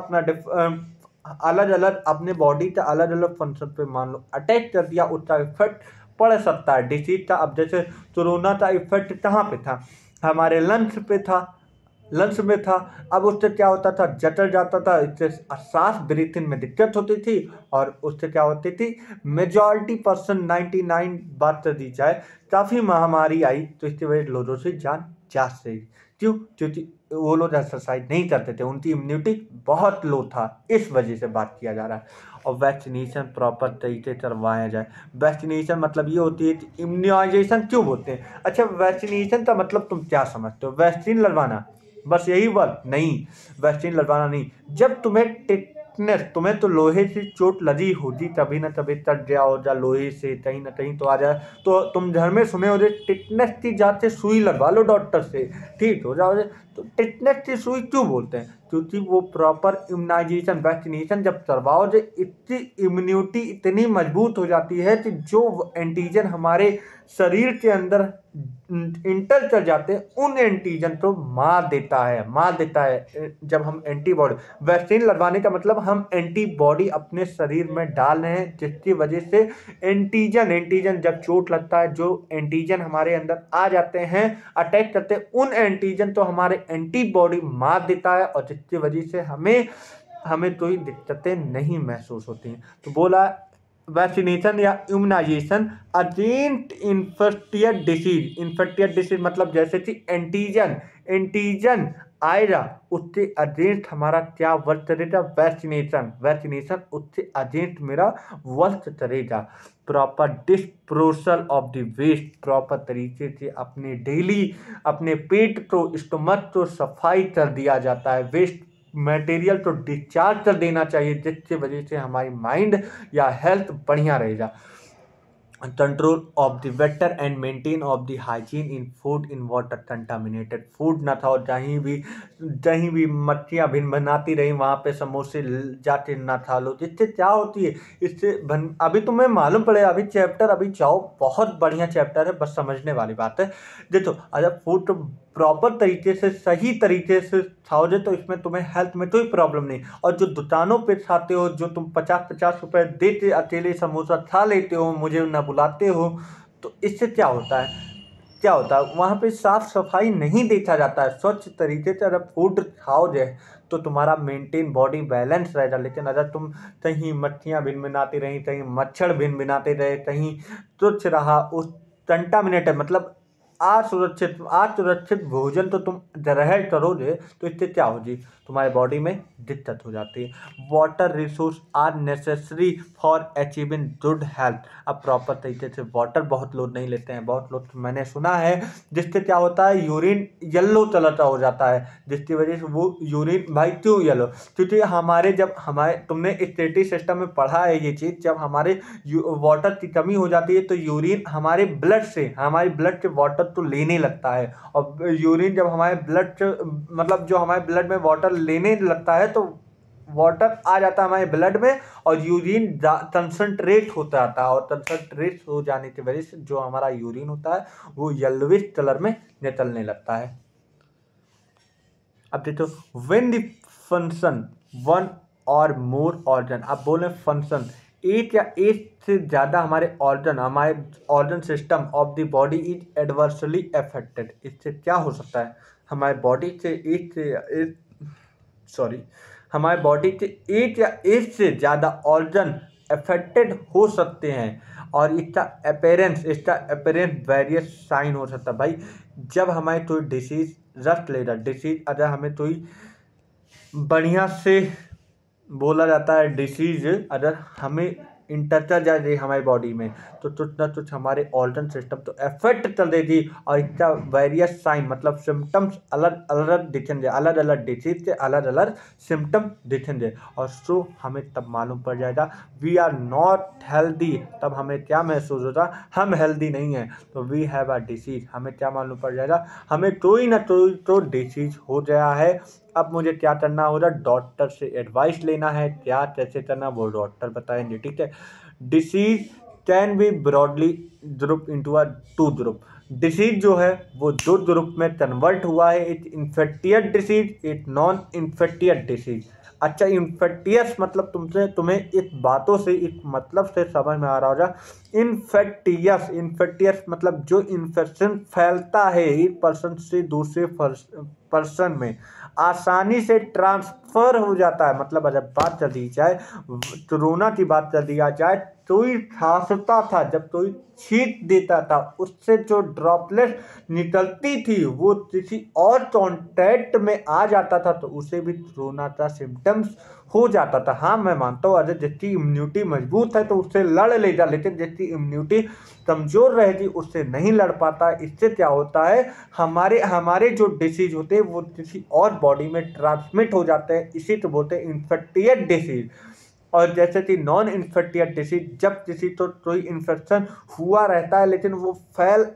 अलग अलग अपने बॉडी का अलग अलग फंक्शन पे मान लो अटैक कर दिया, उसका इफेक्ट पड़ सकता है डिसीज का। अब जैसे कोरोना का इफेक्ट कहाँ पे था? हमारे लंग्स में था। अब उससे क्या होता था? जटर जाता था, इससे सांस ब्रीथिंग में दिक्कत होती थी और उससे क्या होती थी? मेजॉरिटी पर्सन 99 बात कर दी जाए, काफ़ी महामारी आई तो इसकी वजह से लोगों से जान जा सही। क्यों? क्योंकि वो लोग एक्सरसाइज नहीं करते थे, उनकी इम्यूनिटी बहुत लो था, इस वजह से बात किया जा रहा है। और वैक्सीनेशन प्रॉपर तरीके से करवाया जाए। वैक्सीनेशन मतलब ये होती है कि इम्यूनाइजेशन क्यों बोलते हैं? अच्छा, वैक्सीनेशन का मतलब तुम क्या समझते हो? वैक्सीन लगवाना, बस यही वर्ड नहीं, वैक्सीन लगवाना नहीं। जब तुम्हें टिटनेस, तुम्हें तो लोहे से चोट लगी होगी, कभी ना कभी तट गया हो जा लोहे से, कहीं ना कहीं तो आ जाए, तो तुम घर में सुने हो टिटनेस की जाते सुई लगवा लो डॉक्टर से, ठीक हो जाओगे। तो टिटनेस की सुई क्यों बोलते हैं? क्योंकि वो प्रॉपर इम्यूनाइजेशन, वैक्सीनेशन जब करवाओगे, इतनी इम्यूनिटी इतनी मजबूत हो जाती है कि जो एंटीजन हमारे शरीर के अंदर इंटर कर जाते हैं, उन एंटीजन को मार देता है। जब हम एंटीबॉडी, वैक्सीन लगवाने का मतलब हम एंटीबॉडी अपने शरीर में डाल रहे हैं, जिसकी वजह से एंटीजन जब चोट लगता है, जो एंटीजन हमारे अंदर आ जाते हैं, अटैक करते हैं, उन एंटीजन तो हमारे एंटीबॉडी मार देता है, और जिसकी वजह से हमें कोई दिक्कतें नहीं महसूस होती हैं। तो बोला वैक्सीनेशन या इम्यूनाइजेशन अगेंस्ट इन्फेक्टियस डिसीज मतलब जैसे कि एंटीजन आएगा, उसके अगेंस्ट हमारा क्या वर्क करेगा? वैक्सीनेशन उससे अगेंस्ट मेरा वर्क करेगा। Proper disposal of the waste, proper तरीके से अपने पेट को, स्टमक को सफाई कर दिया जाता है, वेस्ट मटेरियल तो डिस्चार्ज कर देना चाहिए, जिसकी वजह से हमारी माइंड या हेल्थ बढ़िया रहेगा। Control of the vector and maintain of the hygiene in food in water, contaminated food ना था, और कहीं भी मच्छियाँ भिनभिनाती रही, वहाँ पे समोसे जाके ना खा लो। जिससे क्या होती है, इससे अभी तुम्हें मालूम पड़े, अभी चैप्टर अभी जाओ, बहुत बढ़िया चैप्टर है, बस समझने वाली बात है। देखो, अगर फूड प्रॉपर तरीके से, सही तरीके से खाओगे तो इसमें तुम्हें हेल्थ में कोई प्रॉब्लम नहीं। और जो दुकानों पे खाते हो, जो तुम 50-50 रुपए देते अकेले समोसा खा लेते हो, मुझे ना बुलाते हो, तो इससे क्या होता है वहाँ पे साफ सफाई नहीं देखा जाता है। स्वच्छ तरीके से अगर फूड खाओगे तो तुम्हारा मेंटेन बॉडी बैलेंस रहेगा। लेकिन अगर तुम कहीं मक्खियाँ भिनभिनाती रही, कहीं मच्छर भिनभिनाते रहे, कहीं तुच्छ रहा, उस कंटामिनेटेड मतलब असुरक्षित भोजन तो तुम ग्रहण करोगे, तो इससे क्या होगी? तुम्हारे बॉडी में दिक्कत हो जाती है। Water resource are necessary for achieving good health. अब प्रॉपर तरीके से वाटर बहुत लोग नहीं लेते हैं, बहुत लोग मैंने सुना है, जिससे क्या होता है, यूरिन येलो कलर का हो जाता है, जिसकी वजह से वो यूरिन, भाई क्यों येलो? क्योंकि तुमने स्टेटी सिस्टम में पढ़ा है ये चीज़, जब हमारे वाटर की कमी हो जाती है तो यूरिन हमारे ब्लड से वाटर तो लेने लगता है, और यूरिन जब हमारे मतलब जो हमारे ब्लड में वाटर लेने लगता है, तो वाटर आ जाता है हमारे ब्लड में, और यूरिन कंसंट्रेट होता आता है, और कंसंट्रेट हो जाने की वजह से जो हमारा यूरिन होता है वो येलोविश कलर में निकलने लगता है। अब देखो, व्हेन द फंक्शन वन और मोर ऑर्गन, अब बोले फंक्शन, एक या एक से ज़्यादा हमारे organ system of the body is adversely affected. इससे क्या हो सकता है? हमारे बॉडी से एक या एक से ज़्यादा ऑर्गन अफेक्टेड हो सकते हैं, और इसका अपेरेंस वेरियस साइन हो सकता है। भाई, जब हमारी कोई डिसीज रख लेगा, अगर हमें कोई बढ़िया से बोला जाता है, डिसीज अगर हमें इंटर कर जाए हमारी बॉडी में, तो कुछ ना कुछ हमारे ऑर्गन सिस्टम तो अफेक्ट कर देगी, और इसका वेरियस साइन मतलब सिम्टम्स अलग अलग दिखेंगे, अलग अलग डिसीज के अलग अलग सिम्टम दिखेंगे, और सो हमें तब मालूम पड़ जाएगा वी आर नॉट हेल्दी। तब हमें क्या महसूस होगा? हम हेल्दी नहीं हैं, तो वी हैव अ डिसीज। हमें क्या मालूम पड़ जाएगा? हमें कोई ना कोई तो डिसीज हो गया है। अब मुझे क्या करना होगा? डॉक्टर से एडवाइस लेना है, क्या कैसे करना वो डॉक्टर बताएंगे, ठीक है। Disease can be broadly group into a 2 group. Disease जो है वो 2 ग्रुप में कन्वर्ट हुआ है, एक इन्फेक्टियस डिसीज, एक नॉन इन्फेक्टियस डिसीज। अच्छा, इन्फेक्टियस मतलब तुम्हें इस बातों से, इस मतलब से समझ में आ रहा होगा। इन्फेक्टियस मतलब जो इन्फेक्शन फैलता है एक पर्सन से दूसरे पर्सन में। आसानी से ट्रांसफ़र हो जाता है। मतलब अगर बात कर दी जाए कोरोना की बात कर दिया जाए, कोई खांसता था, जब कोई छींक देता था, उससे जो ड्रॉपलेट निकलती थी वो किसी और कॉन्टैक्ट में आ जाता था तो उसे भी कोरोना का सिम्टम्स हो जाता था। हाँ, मैं मानता हूँ अगर जिसकी इम्यूनिटी मजबूत है तो उससे लड़ लेगा, लेकिन जिसकी इम्यूनिटी कमज़ोर रहेगी उससे नहीं लड़ पाता। इससे क्या होता है, हमारे हमारे जो डिसीज होते हैं वो किसी और बॉडी में ट्रांसमिट हो जाते हैं, इसी को बोलते हैं इन्फेक्टियस डिसीज। और जैसे कि नॉन इन्फेक्टियस डिसीज, जब किसी तो कोई इन्फेक्शन हुआ रहता है लेकिन वो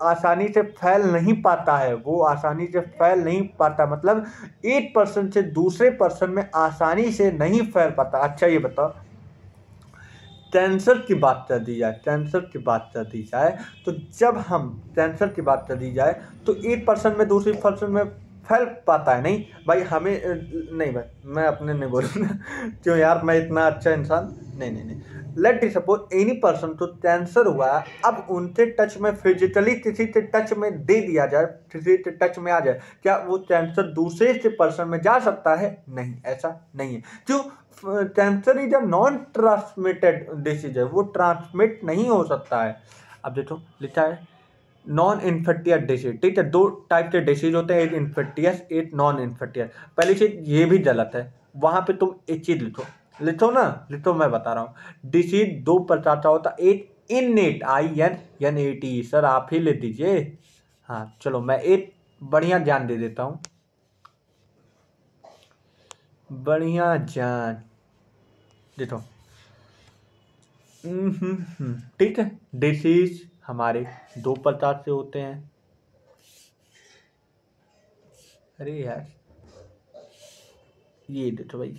आसानी से फैल नहीं पाता है, वो आसानी से फैल नहीं पाता, मतलब एक पर्सन से दूसरे पर्सन में आसानी से नहीं फैल पाता। अच्छा ये बताओ, कैंसर की बात कर दी जाए, कैंसर की बात कर दी जाए तो जब हम कैंसर की बात कर दी जाए तो एक पर्सन में दूसरी पर्सन में फैल पाता है नहीं भाई। हमें नहीं भाई, मैं अपने नहीं बोलूँगा क्यों यार, मैं इतना अच्छा इंसान नहीं नहीं नहीं। लेट सपोज एनी पर्सन तो कैंसर हुआ है, अब उनसे टच में फिजिकली किसी से टच में दे दिया जाए, किसी से टच में आ जाए, क्या वो कैंसर दूसरे से पर्सन में जा सकता है? नहीं, ऐसा नहीं है। क्यों? Cancer is a non transmitted disease है, वो ट्रांसमिट नहीं हो सकता है। अब देखो लिखा है नॉन इन्फेक्टियस डिसीज, ठीक है। दो टाइप के डिसीज होते हैं, एक इन्फेक्टियस एक नॉन इन्फेक्टियस। पहली चीज ये भी गलत है, वहां पे तुम एक चीज लिखो, लिखो ना, लिखो, मैं बता रहा हूँ। डिसीज दो प्रकार का होता है, एक इननेट INNAT, सर आप ही ले दीजिए। हाँ चलो, मैं एक बढ़िया ज्ञान दे देता हूँ, बढ़िया ज्ञान देखो। ठीक है। डिसीज हमारे दो प्रकार से होते हैं। अरे यार ये देखो भाई,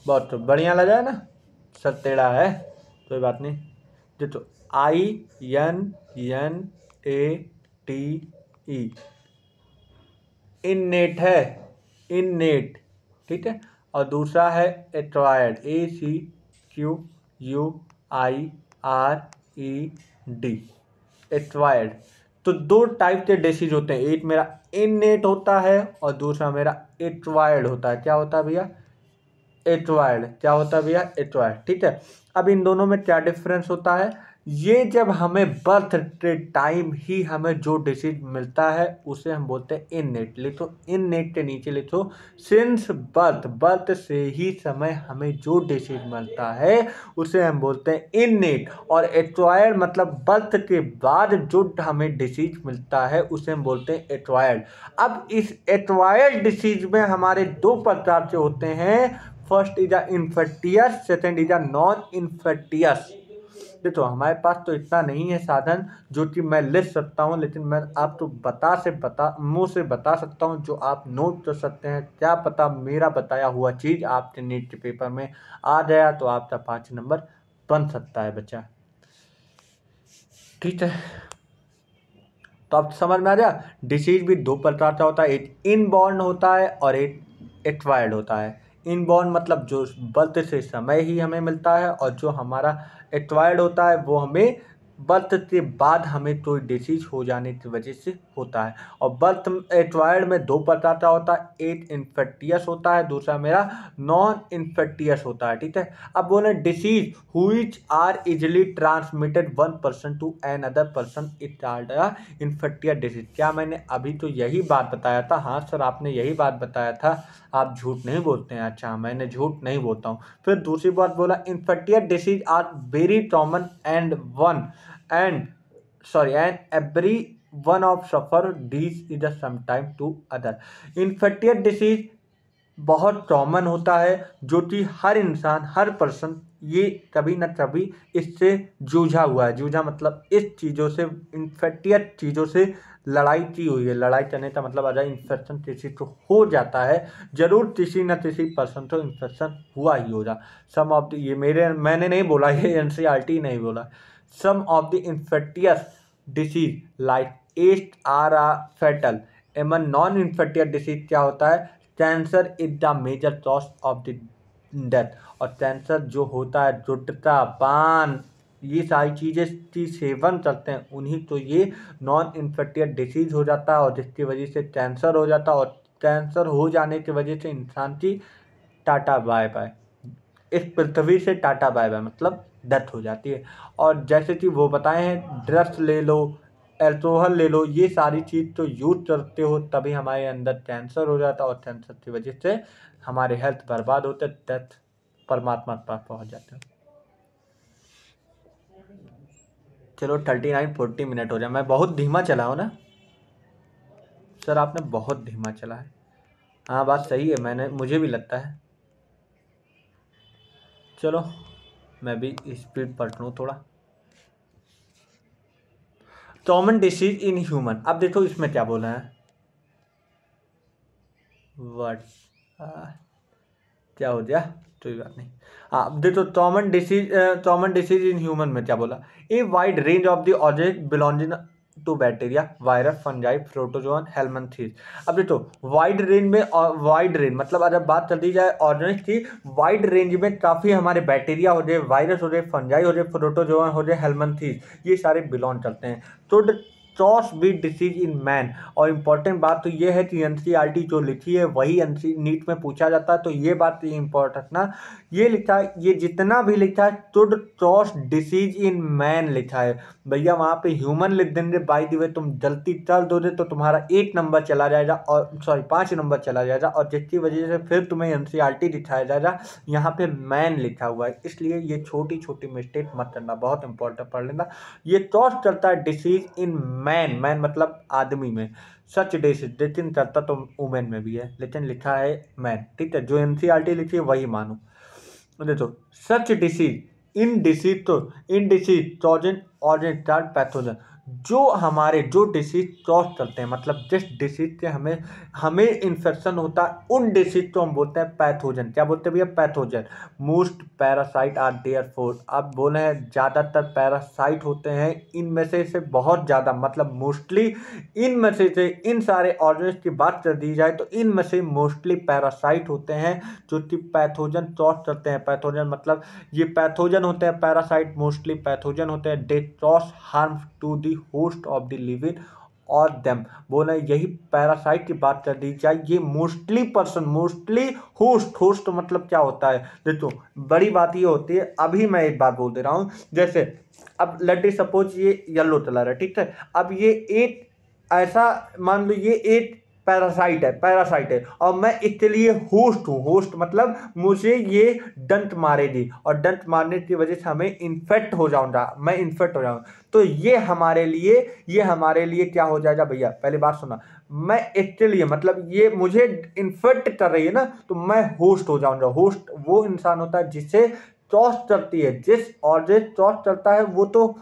बहुत बढ़िया लगा है ना, सर टेढ़ा है, कोई बात नहीं। देखो INNATE इननेट है, इननेट, ठीक है। और दूसरा है एक्वायर्ड, ACQUIRED, एक्वायर्ड। तो दो टाइप के डिसीज होते हैं, एक मेरा इननेट होता है और दूसरा मेरा एक्वायर्ड होता है। क्या होता है भैया? एक्वायर्ड। क्या होता है भैया? एक्वायर्ड, ठीक है। अब इन दोनों में क्या डिफरेंस होता है, ये जब हमें बर्थ के टाइम ही हमें जो डिसीज मिलता है उसे हम बोलते हैं इननेट। लिखो, इननेट के नीचे लिखो सिंस बर्थ, बर्थ से ही समय हमें जो डिसीज मिलता है उसे हम बोलते हैं इननेट। और एक्वायर्ड मतलब बर्थ के बाद जो हमें डिसीज मिलता है उसे हम बोलते हैं एक्वायर्ड। अब इस एक्वायर्ड डिसीज में हमारे दो प्रकार से होते हैं, first is a infectious, second is a non infectious. देखो हमारे पास तो इतना नहीं है साधन जो कि मैं लिख सकता हूँ, लेकिन मैं आपको मुंह से बता सकता हूँ जो आप नोट कर सकते हैं। क्या पता मेरा बताया हुआ चीज़ आपके नीट के पेपर में आ गया तो आपका 5 नंबर बन सकता है बच्चा, ठीक है। तो आप समझ में आ गया, डिसीज भी दो प्रकार का होता है, एक इनबॉर्न होता है और एक एक्वायर्ड होता है। इनबॉर्न मतलब जो बर्थ से समय ही हमें मिलता है, और जो हमारा एक्वायर्ड होता है वो हमें बर्थ के बाद हमें कोई डिसीज हो जाने की वजह से होता है। और बर्थ एक्वायर्ड में दो प्रकार का होता है, एक इन्फेक्टियस होता है, दूसरा मेरा नॉन इन्फेक्टियस होता है, ठीक है। अब बोले disease which are easily transmitted one person to another person it called infectious disease. क्या मैंने अभी तो यही बात बताया था? हाँ सर आपने यही बात बताया था, आप झूठ नहीं बोलते हैं। अच्छा, मैंने झूठ नहीं बोलता हूँ। फिर दूसरी बात बोला, infectious disease are very common and every one of suffer this is sometime to other. Infectious disease बहुत कॉमन होता है, जो कि हर इंसान, हर पर्सन ये कभी ना कभी इससे जूझा हुआ है। जूझा मतलब इस चीज़ों से, इन्फेक्टियस चीज़ों से लड़ाई की हुई है। लड़ाई करने का मतलब अगर इन्फेक्शन किसी को हो जाता है, जरूर किसी न किसी पर्सन को इन्फेक्शन हुआ ही होगा। सम ऑफ द, ये मैंने नहीं बोला, ये NCERT नहीं बोला। Some of the infectious disease like एस्ट are fatal. Among non infectious disease क्या होता है, cancer is the major cause of the death. और कैंसर जो होता है, जुटता, पान, ये सारी चीज़ें की सेवन करते हैं उन्हीं तो ये नॉन इन्फेक्टियस डिसीज हो जाता है, और जिसकी वजह से कैंसर हो जाता है। और कैंसर हो जाने की वजह से इंसान की टाटा बाय बाय, इस पृथ्वी से टाटा बाय बाय मतलब डेथ हो जाती है। और जैसे कि वो बताए हैं, ड्रग्स ले लो, अल्कोहल ले लो, ये सारी चीज़ तो यूज करते हो तभी हमारे अंदर कैंसर हो जाता है, और कैंसर की वजह से हमारे हेल्थ बर्बाद होते, डेथ परमात्मा के पास पहुँच जाते हैं। चलो 39-40 मिनट हो जाए। मैं बहुत धीमा चला हूँ ना सर? आपने बहुत धीमा चला है। हाँ बात सही है, मुझे भी लगता है। चलो मैं भी स्पीड पढ़ लूँ थोड़ा। कॉमन डिसीज इन ह्यूमन, अब देखो इसमें क्या बोला है, वर्ड क्या हो गया, कोई बात नहीं। हाँ अब देखो कॉमन डिसीज इन ह्यूमन में क्या बोला, a wide range of the object belonging to bacteria, virus, fungi, protozoan, helminths. अब देखो वाइड रेंज में, वाइड रेंज मतलब अगर बात कर दी जाए ऑर्गेनिक की, वाइड रेंज में काफ़ी हमारे बैक्टीरिया हो जाए, वायरस हो जाए, फंजाई हो जाए, प्रोटोजोन हो जाए, हेलमिंथेस, ये सारे बिलोंग करते हैं। तो cross breed disease in man. और इम्पॉर्टेंट बात तो ये है कि एनसीईआरटी जो लिखी है वही नीट में पूछा जाता है, तो ये बात इम्पोर्टेंट ना, ये लिखा है, ये जितना भी लिखा है टुड क्रॉस डिसीज इन मैन लिखा है भैया, वहाँ पे ह्यूमन लिख देंगे बाय द वे, तुम गलती कर दोगे तो तुम्हारा 8 नंबर चला जाएगा, और सॉरी 5 नंबर चला जाएगा, और जिसकी वजह से फिर तुम्हें एनसीईआरटी दिखाया जाएगा, यहाँ पे मैन लिखा हुआ है। इसलिए ये छोटी छोटी मिस्टेक मत करना, बहुत इंपॉर्टेंट पढ़ लेना। ये क्रॉस करता है डिसीज इन मैन, मैन मतलब आदमी में, सच डिसीज, लेकिन करता तो वुमेन में भी है, लेकिन लिखा है मैन, ठीक है, जो एनसीईआरटी लिखी है वही मानो। देखो सच डिसीज इन डिसीज, तो इन डिसीज ट्रोजन ऑर्गन पैथोजन, जो डिसीज क्रॉस करते हैं, मतलब जिस डिसीज से हमें इन्फेक्शन होता है उन डिसीज को हम बोलते हैं पैथोजन। क्या बोलते हैं भैया? Pathogen. Most parasite are there for, अब बोले हैं ज़्यादातर पैरासाइट होते हैं इनमें से बहुत ज़्यादा, मतलब मोस्टली इनमें से इन सारे ऑर्गन्स की बात कर दी जाए तो इनमें से मोस्टली पैरासाइट होते हैं जो कि पैथोजन क्रॉस करते हैं। पैथोजन मतलब ये पैथोजन होते हैं, पैरासाइट मोस्टली पैथोजन होते हैं, they cause harm to the host of the living और देम। बोला यही पैरासाइट की बात कर दी जाए, ये मोस्टली पर्सन, मोस्टली होस्ट मतलब क्या होता है देखो, बड़ी बात ये होती है, अभी मैं एक बात बोल दे रहा हूँ, जैसे अब लेट सपोज ये येलो चला रहा है, ठीक है, अब ये एक ऐसा मान लो ये एक पैरासाइट है और मैं इसके लिए होस्ट हूँ, होस्ट मतलब मुझे ये डंक मारेगी, और डंक मारने की वजह से हमें इन्फेक्ट हो जाऊंगा, मैं इन्फेक्ट हो जाऊंगा, तो ये हमारे लिए क्या हो जाएगा भैया? पहले बात सुना, मैं इसके लिए मतलब ये मुझे इन्फेक्ट कर रही है ना, तो मैं होस्ट हो जाऊंगा। होस्ट वो इंसान होता है जिसे क्रॉस करती है, जिस ऑब्जेक्ट क्रॉस करता है वो तो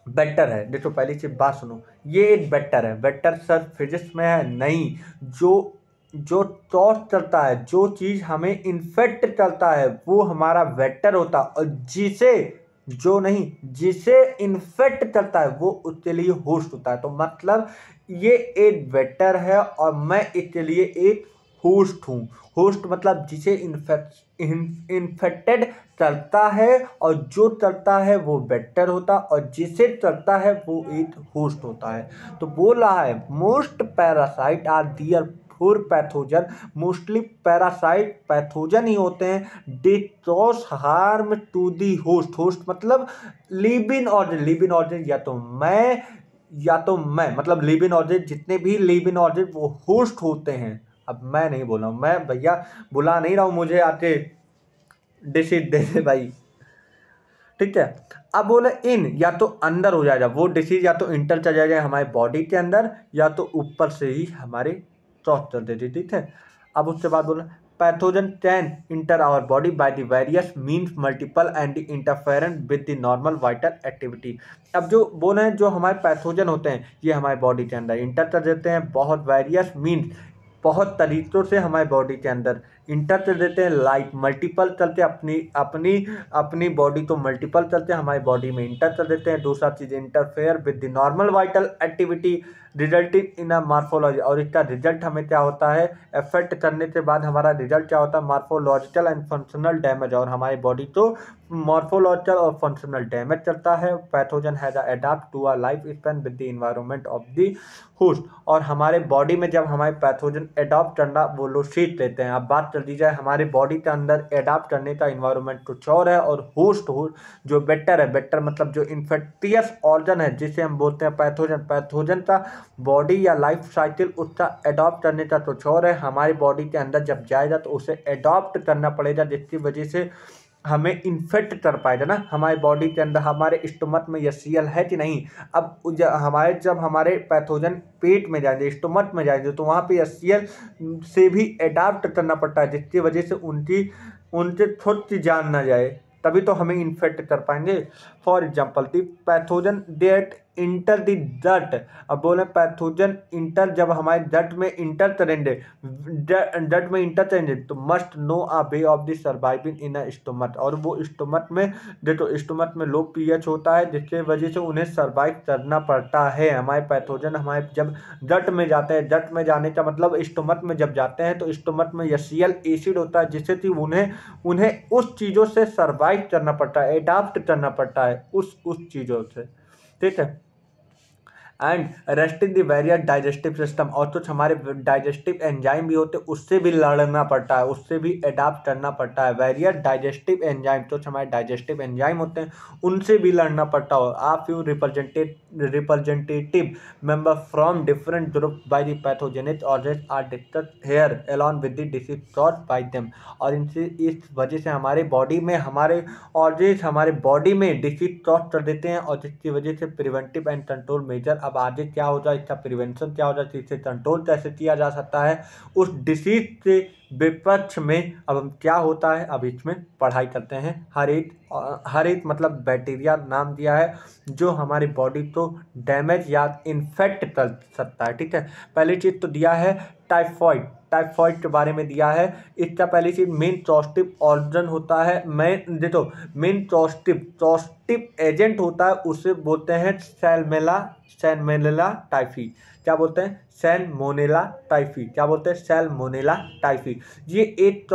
बेटर है। देखो पहली चीज बात सुनो, ये एक बेटर है, बेटर सर फिजिक्स में है नहीं, जो क्रॉस करता है, जो चीज हमें इन्फेक्ट करता है वो हमारा वेक्टर होता है, और जिसे इन्फेक्ट करता है वो उसके लिए होस्ट होता है। तो मतलब ये एक वेक्टर है और मैं इसके लिए एक होस्ट हूँ। होस्ट मतलब जिसे इन्फेक्टेड करता है, और जो करता है वो वेक्टर होता है, और जिसे करता है वो एक होस्ट होता है। तो बोल रहा है most parasite are therefore pathogen, mostly parasite pathogen ही होते हैं, they cause harm to the host, host मतलब लिविंग ऑर्गन, या तो मैं मतलब लिविंग ऑर्गन, जितने भी लिविंग ऑर्गन वो होस्ट होते हैं। अब मैं नहीं बोल रहा हूँ, मैं भैया बुला नहीं रहा हूँ, मुझे आके डिसीज दे दे भाई, ठीक है। अब बोले इन, या तो अंदर हो जाएगा वो डिसीज, या तो इंटर चला जाएगा हमारे बॉडी के अंदर, या तो ऊपर से ही हमारे क्रॉस कर देती, ठीक है। अब उसके बाद बोला pathogen can enter our body by the various means multiple and interference with the normal vital activity. अब जो बोले हैं जो हमारे पैथोजन होते हैं ये हमारे बॉडी के अंदर इंटर कर देते हैं, बहुत वेरियस मीन्स बहुत तरीक़ों से हमारे बॉडी के अंदर इंटर चल देते हैं, लाइक मल्टीपल चलते हैं, अपनी अपनी अपनी बॉडी तो मल्टीपल चलते हैं, हमारी बॉडी में इंटर चल देते हैं। दूसरा चीज़ interfere with the normal vital activity resulting in a morphology, और इसका रिजल्ट हमें क्या होता है, इफेक्ट करने के बाद हमारा रिजल्ट क्या होता है, मार्फोलॉजिकल एंड फंक्शनल डैमेज, और हमारी बॉडी तो मॉर्फोलॉजिकल और फंक्शनल डैमेज चलता है। Pathogen has adapt to a life span with the environment of the host, और हमारे बॉडी में जब हमारे पैथोजन एडॉप्ट करना वो लोग सीख लेते हैं। अब बात कर दी जाए हमारी बॉडी के अंदर एडॉप्ट करने का इन्वायरमेंट कुछ और है, और होस्ट जो बेटर है, बेटर मतलब जो इन्फेक्टियस ऑर्गन है जिसे हम बोलते हैं पैथोजन, पैथोजन का बॉडी या लाइफ साइकिल उसका एडॉप्ट करने का कुछ और है। हमारी बॉडी के अंदर जब जाएगा तो उसे एडॉप्ट करना पड़ेगा, जिसकी वजह से हमें इन्फेक्ट कर पाएगा ना हमारे बॉडी के अंदर। हमारे स्टमक में यह सीएल है कि नहीं, अब जब हमारे पैथोजन पेट में जाएंगे, स्टमक में जाएंगे, तो वहाँ पे यह सीएल से भी एडाप्ट करना पड़ता है, जिसकी वजह से उनसे खुद की जान ना जाए, तभी तो हमें इन्फेक्ट कर पाएंगे। For example the pathogen that enter the gut, अब बोले पैथोजन इंटर, जब हमारे डट में इंटर करेंगे, डट में इंटर करेंगे तो must know a way of the surviving in a stomach, और वो स्टमक में देखो स्टमक में लो पीएच होता है, जिसके वजह से उन्हें सर्वाइव करना पड़ता है। हमारे पैथोजन हमारे जब डट में जाते हैं, डट में जाने का मतलब स्टमक में जब जाते हैं तो स्टमक में यसीएल एसिड होता है, जिससे कि उन्हें उस चीज़ों से सर्वाइव करना पड़ता है, एडाप्ट करना पड़ता है उस चीज़ों से, ठीक है। And resting the various digestive system, और कुछ हमारे डाइजेस्टिव एंजाइम भी होते हैं, उससे भी लड़ना पड़ता है, उससे भी एडाप्ट करना पड़ता है। वेरियस डाइजेस्टिव एंजाइम, कुछ हमारे डाइजेस्टिव एंजाइम होते हैं, उनसे भी लड़ना पड़ता हो। आप you representative member from different group by the pathogenic organs are discussed here along with the disease caused by them, और इनसे इस वजह से हमारे बॉडी में हमारे ऑर्गेन्स हमारे बॉडी में डिसीज कॉज कर देते हैं, और जिसकी वजह से प्रिवेंटिव एंड कंट्रोल मेजर, अब आगे क्या होता है, इसका प्रिवेंशन क्या होता है, इससे कंट्रोल कैसे किया जा सकता है उस डिसीज से विपक्ष में। अब हम क्या होता है, अब इसमें पढ़ाई करते हैं। हर एक मतलब बैक्टीरिया नाम दिया है जो हमारी बॉडी को डैमेज या इन्फेक्ट कर सकता है, ठीक है। पहली चीज तो दिया है टाइफॉइड, टाइफॉइड के बारे में दिया है। इसका पहली चीज मेन चॉस्टिप ऑर्गन होता है, मेन चॉस्टिप एजेंट होता है, उसे बोलते हैं सैल्मोनेला टाइफी। क्या बोलते हैं, सैल्मोनेला टाइफी। क्या बोलते हैं, सैल्मोनेला टाइफी। ये एक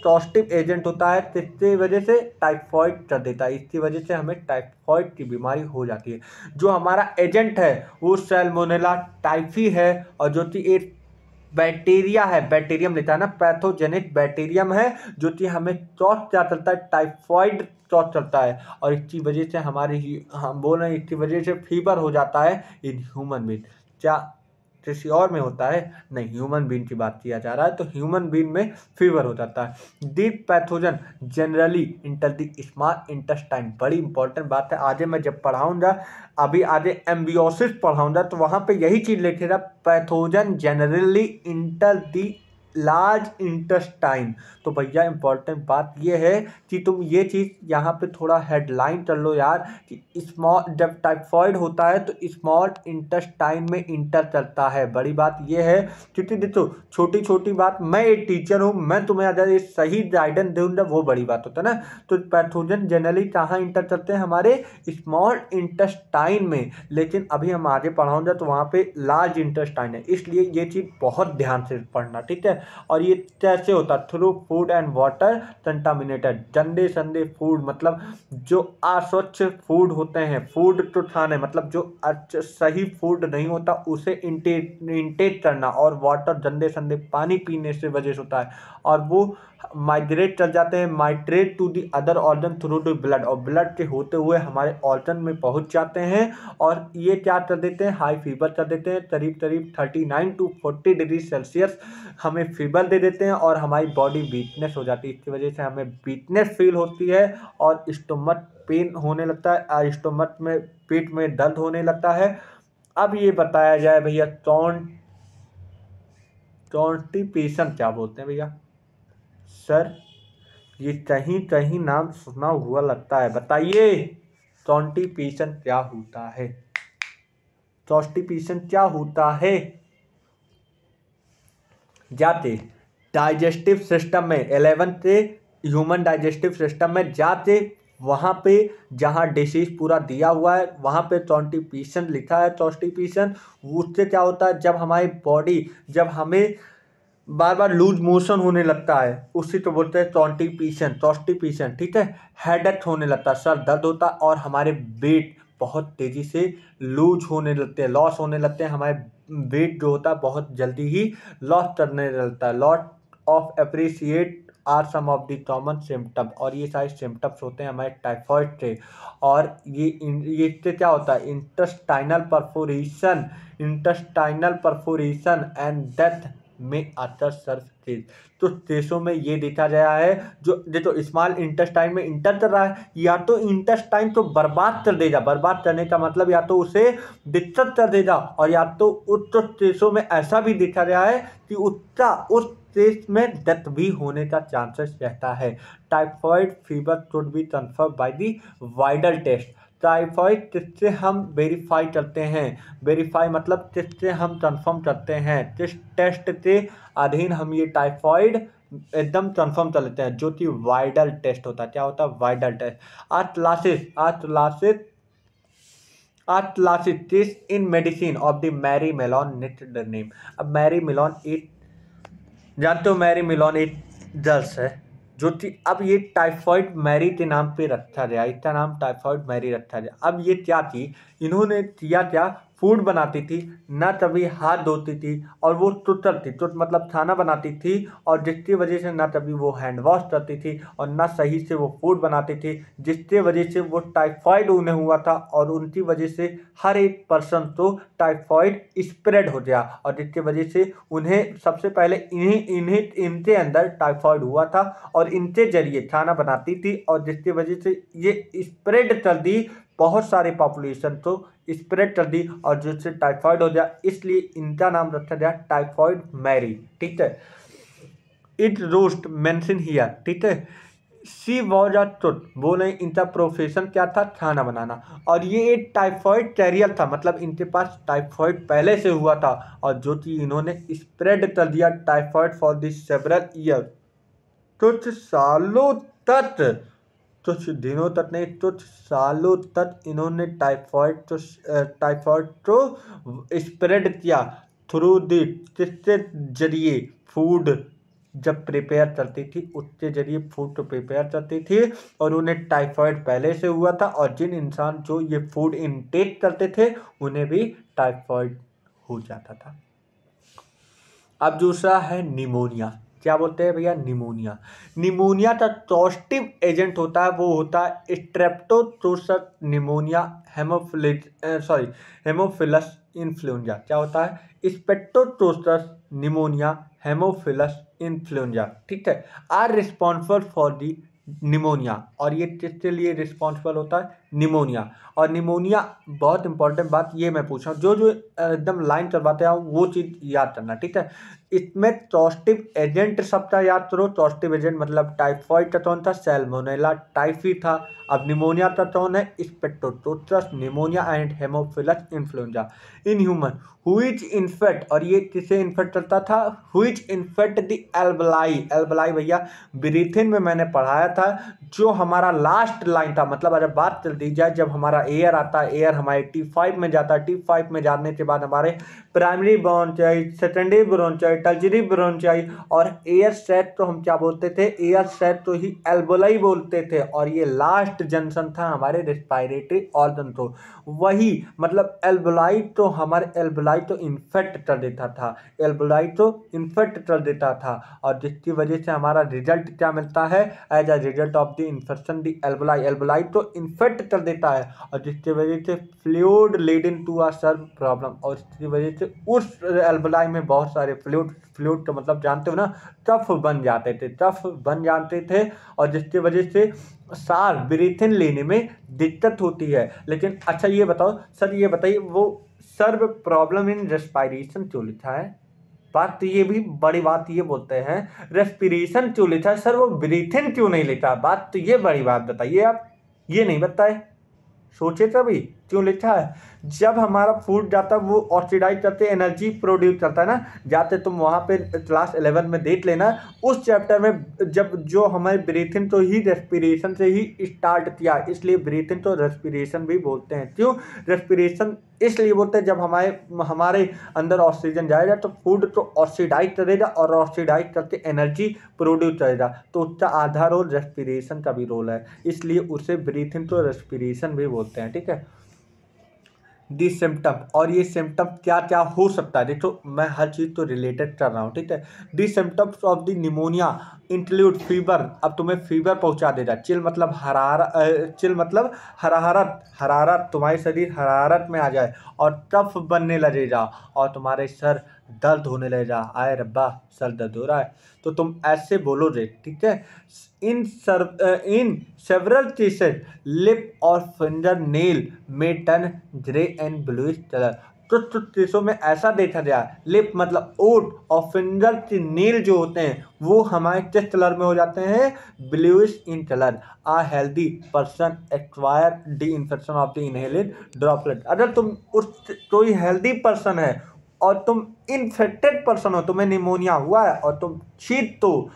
टॉस्टिप एजेंट होता है, जिसकी वजह से टाइफॉइड कर देता है, इसकी वजह से हमें टाइफॉइड की बीमारी हो जाती है। जो हमारा एजेंट है वो सैल्मोनेला टाइफी है, और जो कि एक बैक्टीरिया है, बैक्टीरियम लेता है ना, पैथोजेनिक बैक्टीरियम है, जो कि हमें चौथ क्या चलता है, टाइफॉइड चौथ चलता है, और इसकी वजह से हम बोल रहे हैं इसकी वजह से फीवर हो जाता है इन ह्यूमन बींग। क्या किसी और में होता है, नहीं, ह्यूमन बींग की बात किया जा रहा है, तो ह्यूमन बींग में फीवर हो जाता है। Deep pathogen generally enter the small intestine, बड़ी इंपॉर्टेंट बात है, आगे मैं जब पढ़ाऊंगा, अभी आगे एम्बियोसिस पढ़ाऊंगा तो वहां पे यही चीज लिखेगा, pathogen generally enter the large intestine. तो भैया इंपॉर्टेंट बात ये है कि तुम ये चीज़ यहाँ पे थोड़ा हेडलाइन कर लो यार, कि स्मॉल, जब टाइफॉइड होता है तो स्मॉल इंटेस्टाइन में इंटर करता है। बड़ी बात ये है, क्योंकि देखो छोटी छोटी बात, मैं एक टीचर हूँ, मैं तुम्हें अगर ये सही गाइडेंस दूंगा वो बड़ी बात होता है ना। तो पैथोजन जनरली कहाँ इंटर करते हैं, हमारे स्मॉल इंटेस्टाइन में, लेकिन अभी हम आगे पढ़ाऊंगा तो वहाँ पे लार्ज इंटेस्टाइन है, इसलिए ये चीज़ बहुत ध्यान से पढ़ना, ठीक है। और ये कैसे होता है, through food and water contaminated, गंदे संदे फूड, मतलब जो अस्वच्छ फूड होते हैं, फूड तो खाने मतलब जो सही फूड नहीं होता उसे इंटेक करना, और वाटर गंदे संदे पानी पीने से वजह से होता है, और वो माइग्रेट कर जाते हैं, migrate to the other organ through the blood, और ब्लड के होते हुए हमारे ऑर्गन में पहुंच जाते हैं, और ये क्या कर देते हैं, हाई फीवर कर देते हैं, करीब करीब 39 to 40 डिग्री सेल्सियस हमें फीवर दे देते हैं, और हमारी बॉडी वीकनेस हो जाती है, इसकी वजह से हमें वीकनेस फील होती है, और स्टमक पेन होने लगता है, स्टमक में पेट में दर्द होने लगता है। अब ये बताया जाए भैया, कॉन्स्टिपेशन क्या बोलते हैं भैया, सर ये कहीं कहीं नाम सुना हुआ लगता है, बताइए कॉन्स्टिपेशन क्या होता है, कॉन्स्टिपेशन क्या होता है, जाते डाइजेस्टिव सिस्टम में 11 से ह्यूमन डाइजेस्टिव सिस्टम में जाते वहाँ पे जहाँ डिसीज पूरा दिया हुआ है वहाँ पे कॉन्स्टिपेशन लिखा है। कॉन्स्टिपेशन उससे क्या होता है, जब हमारी बॉडी, जब हमें बार बार लूज मोशन होने लगता है उसी तो बोलते हैं कॉन्स्टिपेशन। कॉन्स्टिपेशन ठीक है। हेडेक होने लगता है, सर दर्द होता है और हमारे वेट बहुत तेज़ी से लूज होने लगते हैं, लॉस होने लगते हैं। हमारे वेट जो होता है बहुत जल्दी ही लॉस करने लगता है। Lot of appreciate are some of the common symptom, और ये सारे सिम्टम्स होते हैं हमारे टाइफाइड से। और ये इससे क्या होता है, इंटेस्टाइनल परफोरेशन एंड डेथ में अक्सर सर्फेस। तो केसों में ये देखा गया है, जो स्मॉल इंटेस्टाइन में इंटर कर रहा है, या तो इंटेस्टाइन तो बर्बाद कर देगा। बर्बाद करने का मतलब या तो उसे दिक्कत कर देगा, और या तो उस केसों में ऐसा भी देखा गया है कि उस केस में डेथ भी होने का चांसेस रहता है। Typhoid fever should be confirm by the Widal test. Typhoid किससे हम वेरीफाई करते हैं, वेरीफाई मतलब किससे हम कंफर्म करते हैं, किस टेस्ट के अधीन हम ये टाइफाइड एकदम कंफर्म कर लेते हैं, जो कि वाइडल टेस्ट होता है। क्या होता है, वाइडल टेस्ट। आर्थलासिस test in medicine of the Mary Mallon next name. अब मैरी मेलोन एक जानते हो, मैरी मेलोन एक गर्ल्स है जो कि अब ये टाइफाइड मैरी के नाम पे रखा गया, इसका नाम टाइफाइड मैरी रखा गया। अब ये क्या थी, इन्होंने किया क्या, फूड बनाती थी, ना कभी हाथ धोती थी, और वो टुटल थी, टुट मतलब खाना बनाती थी, और जिसकी वजह से ना कभी वो हैंड वॉश करती थी और ना सही से वो फूड बनाती थी, जिसकी वजह से वो टाइफाइड उन्हें हुआ था। और उनकी वजह से हर एक पर्सन को टाइफाइड स्प्रेड हो गया, और जिसकी वजह से उन्हें सबसे पहले इनके अंदर टाइफाइड हुआ था, और इनके जरिए खाना बनाती थी, और जिसकी वजह से ये स्प्रेड कर दी, बहुत सारे पॉपुलेशन को स्प्रेड कर दी, और जिससे टाइफाइड हो गया। इसलिए इनका नाम रखा गया टाइफाइड मैरी। ठीक है। It roast mention here. ठीक है। सी वॉज अ कुक, बोले इनका प्रोफेशन क्या था, खाना बनाना। और ये एक टाइफाइड कैरियर था, मतलब इनके पास टाइफाइड पहले से हुआ था, और जो कि इन्होंने स्प्रेड कर दिया typhoid for the several year. कुछ सालों तक, कुछ दिनों तक नहीं, कुछ सालों तक इन्होंने टाइफाइड को स्प्रेड किया थ्रू द, किसके जरिए, फूड जब प्रिपेयर करती थी उसके जरिए फूड को प्रिपेयर करती थी, और उन्हें टाइफाइड पहले से हुआ था, और जिन इंसान जो ये फूड इनटेक करते थे उन्हें भी टाइफाइड हो जाता था। अब दूसरा है निमोनिया। क्या बोलते हैं भैया, निमोनिया। निमोनिया का पॉजिटिव एजेंट होता है, वो होता है स्ट्रेप्टोकोकस निमोनिया हेमोफिलस इन्फ्लुएंजा। क्या होता है, स्ट्रेप्टोकोकस निमोनिया हेमोफिलस इन्फ्लुएंजा। ठीक है। Are responsible for the pneumonia. और ये किसके लिए रिस्पॉन्सिबल होता है, निमोनिया। और निमोनिया बहुत इंपॉर्टेंट बात ये मैं पूछ रहा हूँ, जो एकदम लाइन करवाते हैं वो चीज़ याद करना। ठीक है। इसमें पॉजिटिव एजेंट सबका याद करो। पॉजिटिव एजेंट मतलब टाइफाइड का कौन था, सैल्मोनेला टाइफी था। अब निमोनिया का कौन है, Streptococcus pneumonia and Haemophilus influenza in human which infect. और ये किसे इन्फेक्ट करता था, हुईच इन्फेक्ट द एल्बलाई। एल्बलाई भैया ब्रीथिंग में मैंने पढ़ाया था, जो हमारा लास्ट लाइन था। मतलब अगर बात कर दी जाए, जब हमारा एयर आता है, एयर हमारे T5 में जाता है, T5 में जाने के बाद हमारे प्राइमरी ब्रोंचाई, सेकेंडरी ब्रोंचाई, टर्शियरी ब्रोंचाई, और एयर सेट तो हम क्या बोलते थे, एयर सेट तो ही एल्बोलाई बोलते थे। और ये लास्ट जंक्शन था हमारे रेस्पिरेटरी ऑर्गन को, वही मतलब एल्बोलाई तो हमारे एल्बोलाई तो इन्फेक्ट कर देता था, एल्बोलाई तो इन्फेक्ट कर देता था। और जिसकी वजह से हमारा रिजल्ट क्या मिलता है, as a result of the infection the एल्बोलाई। एल्बोलाई तो इन्फेक्ट कर देता है, और जिसकी वजह से fluid leading to a severe problem. और इसकी वजह से उस एल्बोलाई में बहुत सारे फ्लूइड तो मतलब जानते हो ना, टफ बन जाते थे, और जिसकी वजह से सांस ब्रीथिंग लेने में दिक्कत होती है। लेकिन अच्छा ये बताओ सर, ये बताइए वो सर्व प्रॉब्लम इन रेस्पिरेशन क्यों लिखा है। बात तो ये भी बड़ी बात ये बोलते हैं, रेस्पिरेशन क्यों लिखा है सर, वो ब्रीथिंग क्यों नहीं लिखा। बात तो ये बड़ी बात बताइए आप, ये नहीं बताए, सोचे तभी क्यों लिखा है? जब हमारा फूड जाता है वो ऑक्सीडाइज करते एनर्जी प्रोड्यूस करता है ना, जाते तुम वहाँ पे क्लास 11 में देख लेना, उस चैप्टर में जब जो हमारे ब्रीथिंग तो ही रेस्पिरेशन से ही स्टार्ट किया, इसलिए ब्रीथिंग तो रेस्पिरेशन भी बोलते हैं। क्यों रेस्पिरेशन इसलिए बोलते हैं, जब हमारे अंदर ऑक्सीजन जाएगा तो फूड तो ऑक्सीडाइज करेगा और ऑक्सीडाइज करके एनर्जी प्रोड्यूस करेगा, तो उसका आधा रोल रेस्पिरेशन का भी रोल है, इसलिए उसे ब्रीथिंग तो रेस्पिरेशन भी बोलते हैं। ठीक है, दी सिम्टम, और ये सिम्टम क्या क्या हो सकता है, देखो मैं हर चीज़ तो रिलेटेड कर रहा हूँ। ठीक है, दी symptoms of the pneumonia include fever, अब तुम्हें फीवर पहुँचा देगा। चिल मतलब हरारत, तुम्हारे शरीर हरारत में आ जाए और कफ बनने लगेगा और तुम्हारे सर दर्द होने लगेगा। आए रब्बा सर दर्द हो रहा है, तो तुम ऐसे बोलोगे। ठीक है, इन सेवरल केसेस लिप और फिंगर नेल में turn grey and bluish colour, कुछ केसों में ऐसा देखा गया। लिप मतलब ओठ और फिंगर के नेल जो होते हैं वो हमारे किस कलर में हो जाते हैं? Bluish in colour. A healthy person acquire the infection of the inhaled droplet, अगर तुम कोई हेल्दी पर्सन है और तुम इन्फेक्टेड पर्सन हो, तुम्हें निमोनिया हुआ है और तुम छींक तो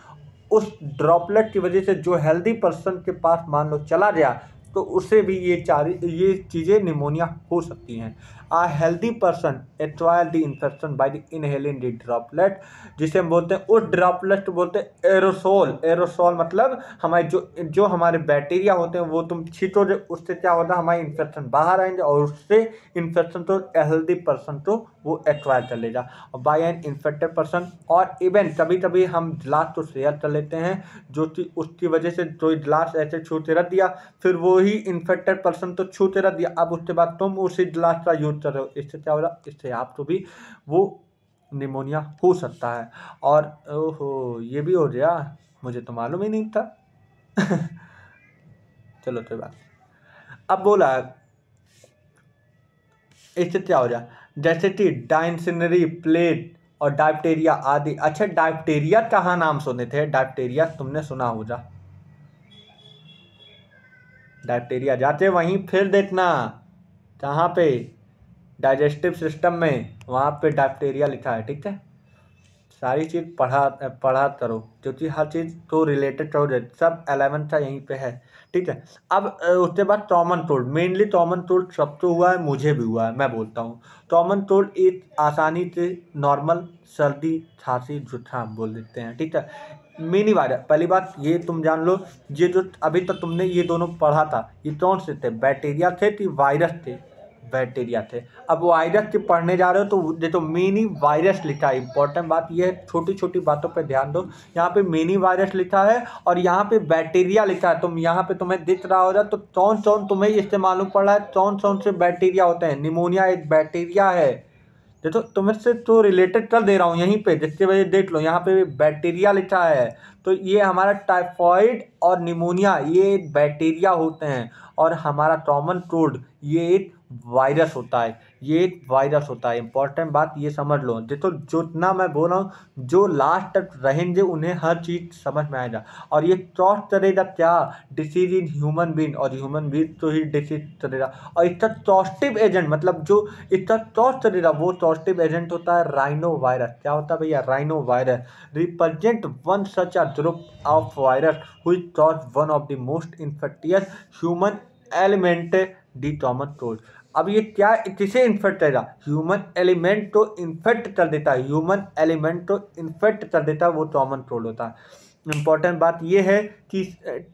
उस ड्रॉपलेट की वजह से जो हेल्दी पर्सन के पास मान लो चला गया, तो उसे भी ये चीज़ें निमोनिया हो सकती हैं। A healthy person acquire the infection by the inhaling the droplet, जिसे हम बोलते हैं, उस ड्रॉपलेट को बोलते हैं एरोसोल। एरोसोल मतलब हमारे जो हमारे बैक्टीरिया होते हैं वो तुम छींटोगे, उससे क्या होता है? हमारे इन्फेक्शन बाहर आएंगे और उससे इन्फेक्शन तो हेल्दी पर्सन तो वो एक्वायर कर लेगा बाय एन इन्फेक्टेड पर्सन। और इवन कभी कभी हम गिलास तो शेयर कर लेते हैं, जो कि उसकी वजह से कोई गिलास ऐसे छूते रख दिया, फिर वो ही इन्फेक्टेड पर्सन तो छूते रख दिया, अब उसके बाद तुम उसी गिलास का यूज कर रहे हो, इससे क्या हो रहा? इससे आपको भी वो निमोनिया हो सकता है। और ओहो ये भी हो गया, मुझे तो मालूम ही नहीं था। चलो कोई बात। अब बोला इससे क्या हो जाए, जैसे कि डायसेंटरी, प्लेग और डायप्टेरिया आदि। अच्छा, डायप्टेरिया कहाँ नाम सुने थे? डायप्टेरिया तुमने सुना होगा, डायप्टेरिया जाते वहीं फिर देखना कहाँ पे, डाइजेस्टिव सिस्टम में, वहाँ पे डायप्टेरिया लिखा है। ठीक है, सारी चीज़ पढ़ा करो, क्योंकि हर चीज़ तो रिलेटेड करो, सब 11 का यहीं पे है। ठीक है, अब उसके बाद common cold, mainly common cold सबको हुआ है, मुझे भी हुआ है, मैं बोलता हूँ। कॉमन कोल्ड एक आसानी से नॉर्मल सर्दी खांसी जुकाम बोल देते हैं। ठीक है, मिनी वायरस, पहली बात ये तुम जान लो, ये जो अभी तक तुमने ये दोनों पढ़ा था, ये कौन से थे? बैक्टीरिया थे कि वायरस थे? बैक्टीरिया थे। अब वायरस के पढ़ने जा रहे हो तो देखो मिनी वायरस लिखा है, इंपॉर्टेंट बात ये है, छोटी छोटी बातों पे ध्यान दो। यहाँ पे मिनी वायरस लिखा है और यहाँ पे बैक्टीरिया लिखा है, तुम यहाँ पे तुम्हें दिख रहा होगा, तो कौन कौन तुम्हें इससे मालूम पड़ रहा है कौन कौन से बैक्टीरिया होते हैं? निमोनिया एक बैक्टीरिया है, देखो तुम्हें से तो रिलेटेड कर दे रहा हूँ यहीं पे, जिसकी वजह देख लो यहाँ पे बैक्टीरिया लिखा है, तो ये हमारा टाइफॉइड और निमोनिया ये एक बैक्टीरिया होते हैं, और हमारा कॉमन कोल्ड ये एक वायरस होता है, ये एक वायरस होता है। इंपॉर्टेंट बात ये समझ लो, देखो जितना मैं बोल रहा हूँ, जो लास्ट तक रहेंगे उन्हें हर चीज़ समझ में आएगा। और ये कॉज करेगा क्या? डिसीज इन ह्यूमन बीइंग, और ह्यूमन बीइंग तो ही डिसीज करेगा। और इसका कॉस्टिव एजेंट मतलब जो इसका कॉज करेगा वो कॉस्टिव एजेंट होता है राइनो वायरस। क्या होता है भैया? Rhino virus represent one such a group of virus which cause one of the most infectious human element the common cold. अब ये क्या किसे इन्फेक्ट करेगा? ह्यूमन एलिमेंट को इन्फेक्ट कर देता है, ह्यूमन एलिमेंट को इन्फेक्ट कर देता है, वो कॉमन कोल्ड होता है। इंपॉर्टेंट बात ये है कि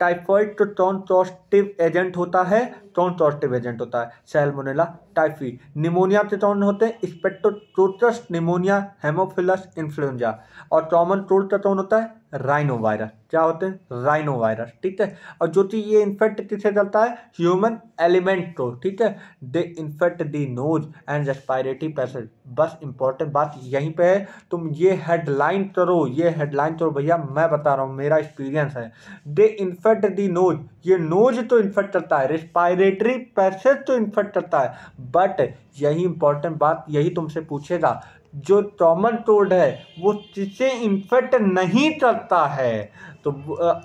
टाइफॉइड तो कौन पॉजिटिव एजेंट होता है, कौन पॉजिटिव एजेंट होता है? Salmonella typhi. निमोनिया से कौन होते हैं? स्पेक्टोकोकस निमोनिया, हेमोफिलस इन्फ्लुएंजा। और कॉमन कोल्ड का कौन होता है? Rhino virus. क्या होते हैं? Rhino virus. ठीक है, और जो चीज ये इन्फेक्ट किसे करता है? ह्यूमन एलिमेंट को। ठीक है, they infect the nose and respiratory passage. बस इंपॉर्टेंट बात यहीं पे है, तुम ये हेडलाइन करो, ये हेडलाइन करो भैया, मैं बता रहा हूँ मेरा एक्सपीरियंस है। दे इन्फेक्ट द नोज, ये नोज तो इन्फेक्ट करता है, रेस्पिरेटरी पैसेज तो इन्फेक्ट करता है, बट यही इंपॉर्टेंट बात, यही तुमसे पूछेगा, जो कॉमन कोल्ड है वो किसे इन्फेक्ट नहीं करता है। तो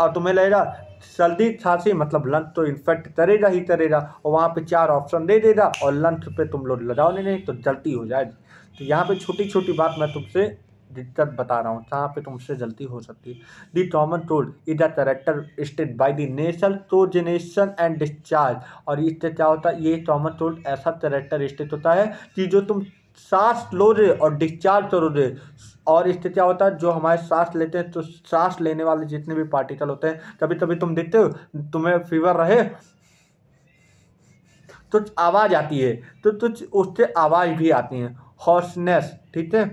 तुम्हें लगेगा सर्दी खांसी मतलब लंग्स तो इन्फेक्ट करेगा ही करेगा, और वहाँ पे 4 ऑप्शन दे देगा और लंग्स पे तुम लोग लगाओ नहीं तो जल्दी हो जाएगी। तो यहाँ पे छोटी छोटी बात मैं तुमसे दिक्कत बता रहा हूँ, जहाँ पे तुमसे जल्दी हो सकती है। The common cold is the character state by the national coordination and discharge. और इससे क्या होता है, ये कॉमन कोल्ड ऐसा कैरेक्टर स्टेट होता है कि जो तुम सांस लो रे और डिस्चार्ज करो रे। और इससे क्या होता है, जो हमारे सांस लेते हैं तो सांस लेने वाले जितने भी पार्टिकल होते हैं, कभी कभी तुम देखते हो तुम्हें फीवर रहे तो आवाज़ आती है, तो उससे आवाज़ भी आती है। हॉर्सनेस, ठीक है,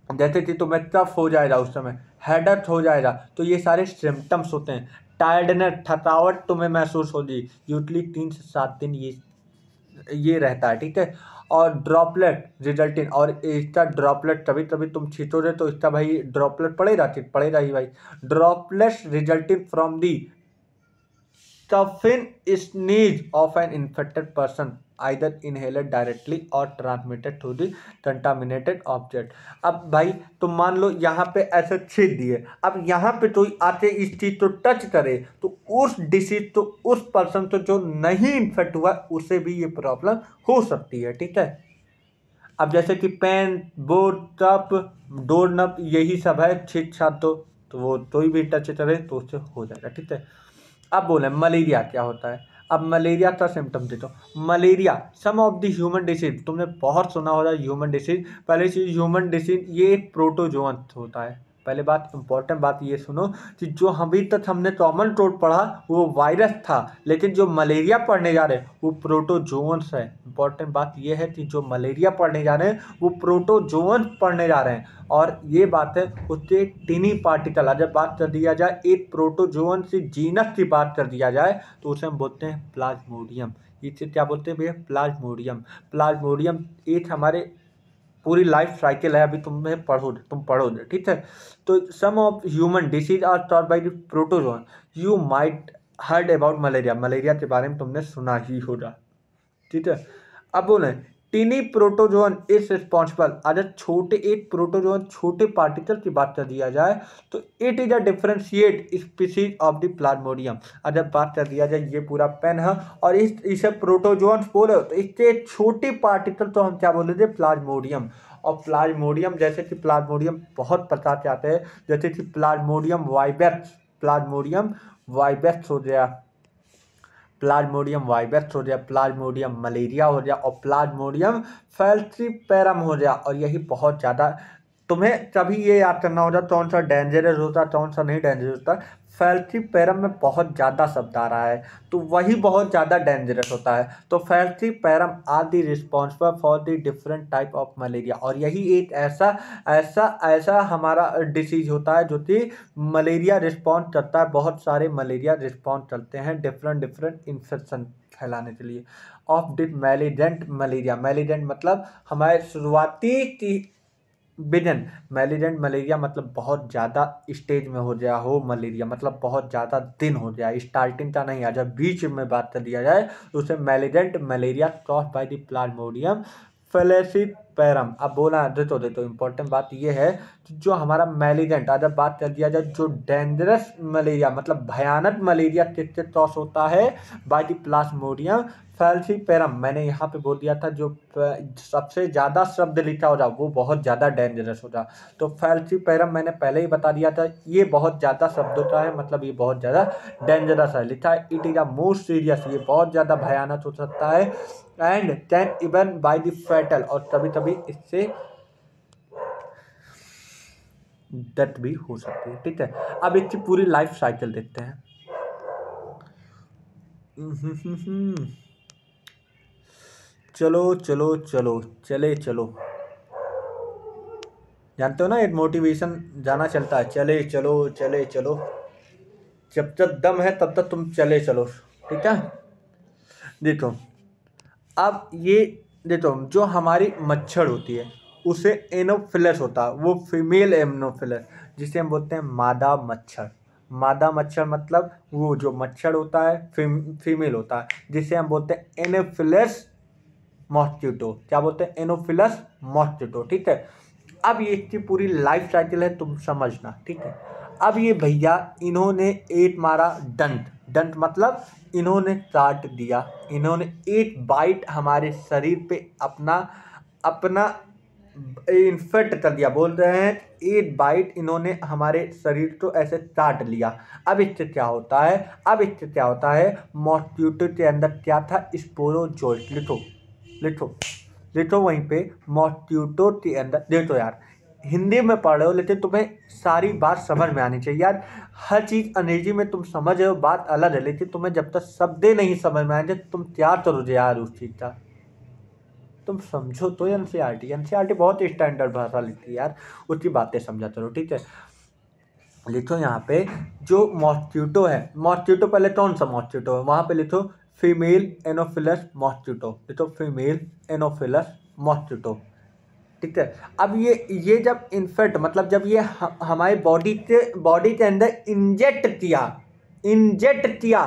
जैसे कि तुम्हें कफ हो जाएगा, उस समय हेडेक हो जाएगा, तो ये सारे सिम्टम्स होते हैं। टायर्डनेस, थकावट तुम्हें महसूस होगी, यूजली 3 से 7 दिन ये रहता है, ठीक है। और ड्रॉपलेट रिजल्टिंग, और इसका ड्रॉपलेट कभी कभी तुम छींचोगे तो इसका भाई ड्रॉपलेट पड़ेगा ही भाई। ड्रॉपलेट्स रिजल्टिंग फ्रॉम दी कफिन sneeze of an infected person either inhaled directly or transmitted through the contaminated object. अब भाई तुम मान लो यहाँ पे ऐसे छेद दिए, अब यहाँ पे तो आके इस चीज तो टच करे तो उस डिसीज तो उस पर्सन तो जो नहीं इन्फेक्ट हुआ उसे भी ये प्रॉब्लम हो सकती है, ठीक है। अब जैसे कि पेन, बोर्ड, कप, डोर नब, यही सब है छेद छाद, तो वो कोई भी टच करे तो उससे हो जाएगा, ठीक है। अब बोले मलेरिया क्या होता है। अब मलेरिया का सिम्टम देता हूँ। Malaria some of the human disease, तुमने बहुत सुना होगा ह्यूमन डिसीज। पहले चीज ह्यूमन डिसीज ये एक प्रोटोजोअन होता है। पहले बात इंपॉर्टेंट बात ये सुनो कि जो अभी तक हमने कॉमन कोल्ड पढ़ा वो वायरस था, लेकिन जो मलेरिया पढ़ने जा रहे हैं वो प्रोटोजोअन्स है। इंपॉर्टेंट बात ये है कि जो मलेरिया पढ़ने जा रहे हैं वो प्रोटोजोअन्स पढ़ने जा रहे हैं। और ये बात है उससे टिनी पार्टिकल, अगर बात कर दिया जाए एक प्रोटोजोअन से जीनस की बात कर दिया जाए तो उसे हम बोलते हैं प्लाज्मोडियम। इसे क्या बोलते हैं भैया, प्लाज्मोडियम। प्लाज्मोडियम एक हमारे पूरी लाइफ साइकिल है, अभी तुम पढ़ोगे, ठीक है। तो some of human disease are caused by the protozoan. You might heard about malaria, malaria के बारे में तुमने सुना ही होगा, ठीक है। अब बोले टीनी प्रोटोजोन इज रिस्पॉन्सिबल, अगर छोटे एक प्रोटोजोन छोटे पार्टिकल की बात कर दिया जाए तो it is a differentiate species of the Plasmodium. अगर बात कर दिया जाए ये पूरा पेन है और इसे प्रोटोजोन्स बोले तो इससे छोटे पार्टिकल तो हम क्या बोले थे, प्लाज्मोडियम। और प्लाज्मोडियम जैसे कि प्लाज्मोडियम बहुत प्रकार के आते हैं, जैसे कि प्लाज्मोडियम वाइवेक्स, प्लाज्मोडियम वाइवेक्स हो गया, प्लाज्मोडियम वाइवेक्स हो गया, प्लाज्मोडियम मलेरिया हो गया, और प्लाज्मोडियम फैल्सीपेरम हो गया। और यही बहुत ज़्यादा तुम्हें कभी ये याद करना होगा कौन सा डेंजरस होता कौन सा नहीं डेंजरस होता। फैल्सीपेरम में बहुत ज़्यादा शब्द आ रहा है तो वही बहुत ज़्यादा डेंजरस होता है। तो falciparum are the responsible for the different type of malaria. और यही एक ऐसा ऐसा ऐसा हमारा डिसीज होता है जो कि मलेरिया रिस्पॉन्स करता है, बहुत सारे मलेरिया रिस्पॉन्स करते हैं डिफरेंट इन्फेक्शन फैलाने के लिए। ऑफ द मैलिजेंट मलेरिया, मैलिजेंट मतलब हमारे शुरुआती की बिजन, मैलिजेंट मलेरिया मतलब बहुत ज़्यादा स्टेज में हो गया हो मलेरिया, मतलब बहुत ज़्यादा दिन हो गया, स्टार्टिंग का नहीं आ जब बीच में बात कर दिया जाए तो उसे malignant malaria caused by the plasmodium falciparum. अब बोला तो इम्पोर्टेंट बात ये है कि जो हमारा मैलिजेंट, अगर बात कर दिया जाए जो डेंजरस मलेरिया मतलब भयानक मलेरिया किससे कॉज होता है, बाय द प्लाज्मोडियम फैल्सीपेरम। मैंने यहाँ पे बोल दिया था जो सबसे ज़्यादा शब्द लिखा होगा वो बहुत ज़्यादा डेंजरस होगा। तो फैल्सीपेरम मैंने पहले ही बता दिया था ये बहुत ज़्यादा शब्दों का है, मतलब ये बहुत ज़्यादा डेंजरस है। लिखा है it is a most serious, ये बहुत ज़्यादा भयानक हो सकता है। And can even by the fatal, और कभी कभी इससे डेथ भी हो सकती है, ठीक है। अब इसकी पूरी लाइफ साइकिल देखते हैं। चलो, जानते हो ना एक मोटिवेशन गाना चलता है, चले चलो, जब तक दम है तब तक तुम चले चलो, ठीक है। देखो अब ये देखो जो हमारी मच्छर होती है उसे एनोफिलस होता है, वो फीमेल एनोफिलस जिसे हम बोलते हैं मादा मच्छर। मादा मच्छर मतलब वो जो मच्छर होता है फीमेल होता है, जिसे हम बोलते हैं एनोफिलस मॉस्किटो। क्या बोलते हैं, एनोफिलस मॉस्किटो, ठीक है। अब ये इसकी पूरी लाइफ साइकिल है तुम समझना, ठीक है। अब ये भैया इन्होंने 8 मारा डंट, डंट मतलब इन्होंने काट दिया, इन्होंने 8 बाइट हमारे शरीर पे अपना इन्फेक्ट कर दिया, बोल रहे हैं 8 बाइट इन्होंने हमारे शरीर को ऐसे काट लिया। अब इससे क्या होता है, अब इससे क्या होता है, मॉस्क्यूटो के अंदर क्या था, स्पोरोजोइट, लिखो लिखो लिखो वहीं पे, मॉस्क्यूटो के अंदर, देखो यार हिंदी में पढ़ रहे हो लेकिन तुम्हें सारी बात समझ में आनी चाहिए यार। हर चीज़ अंग्रेजी में तुम समझ रहे हो बात अलग है, लेकिन तुम्हें जब तक शब्द नहीं समझ में आएंगे तुम क्या करोगे यार उस चीज़ का, तुम समझो तो। एनसीईआरटी बहुत स्टैंडर्ड भाषा लिखती है यार, उसकी बातें समझा करो, ठीक है। लिखो यहाँ पे जो मॉस्क्यूटो है, मॉस्क्यूटो पहले कौन सा मॉस्क्यूटो है, वहाँ पे लिखो फीमेल एनोफिलस मॉस्क्यूटो, लिखो फीमेल एनोफिलस मॉस्क्यूटो, ठीक है। अब ये जब इन्फेक्ट मतलब जब ये हमारे बॉडी के अंदर इंजेक्ट किया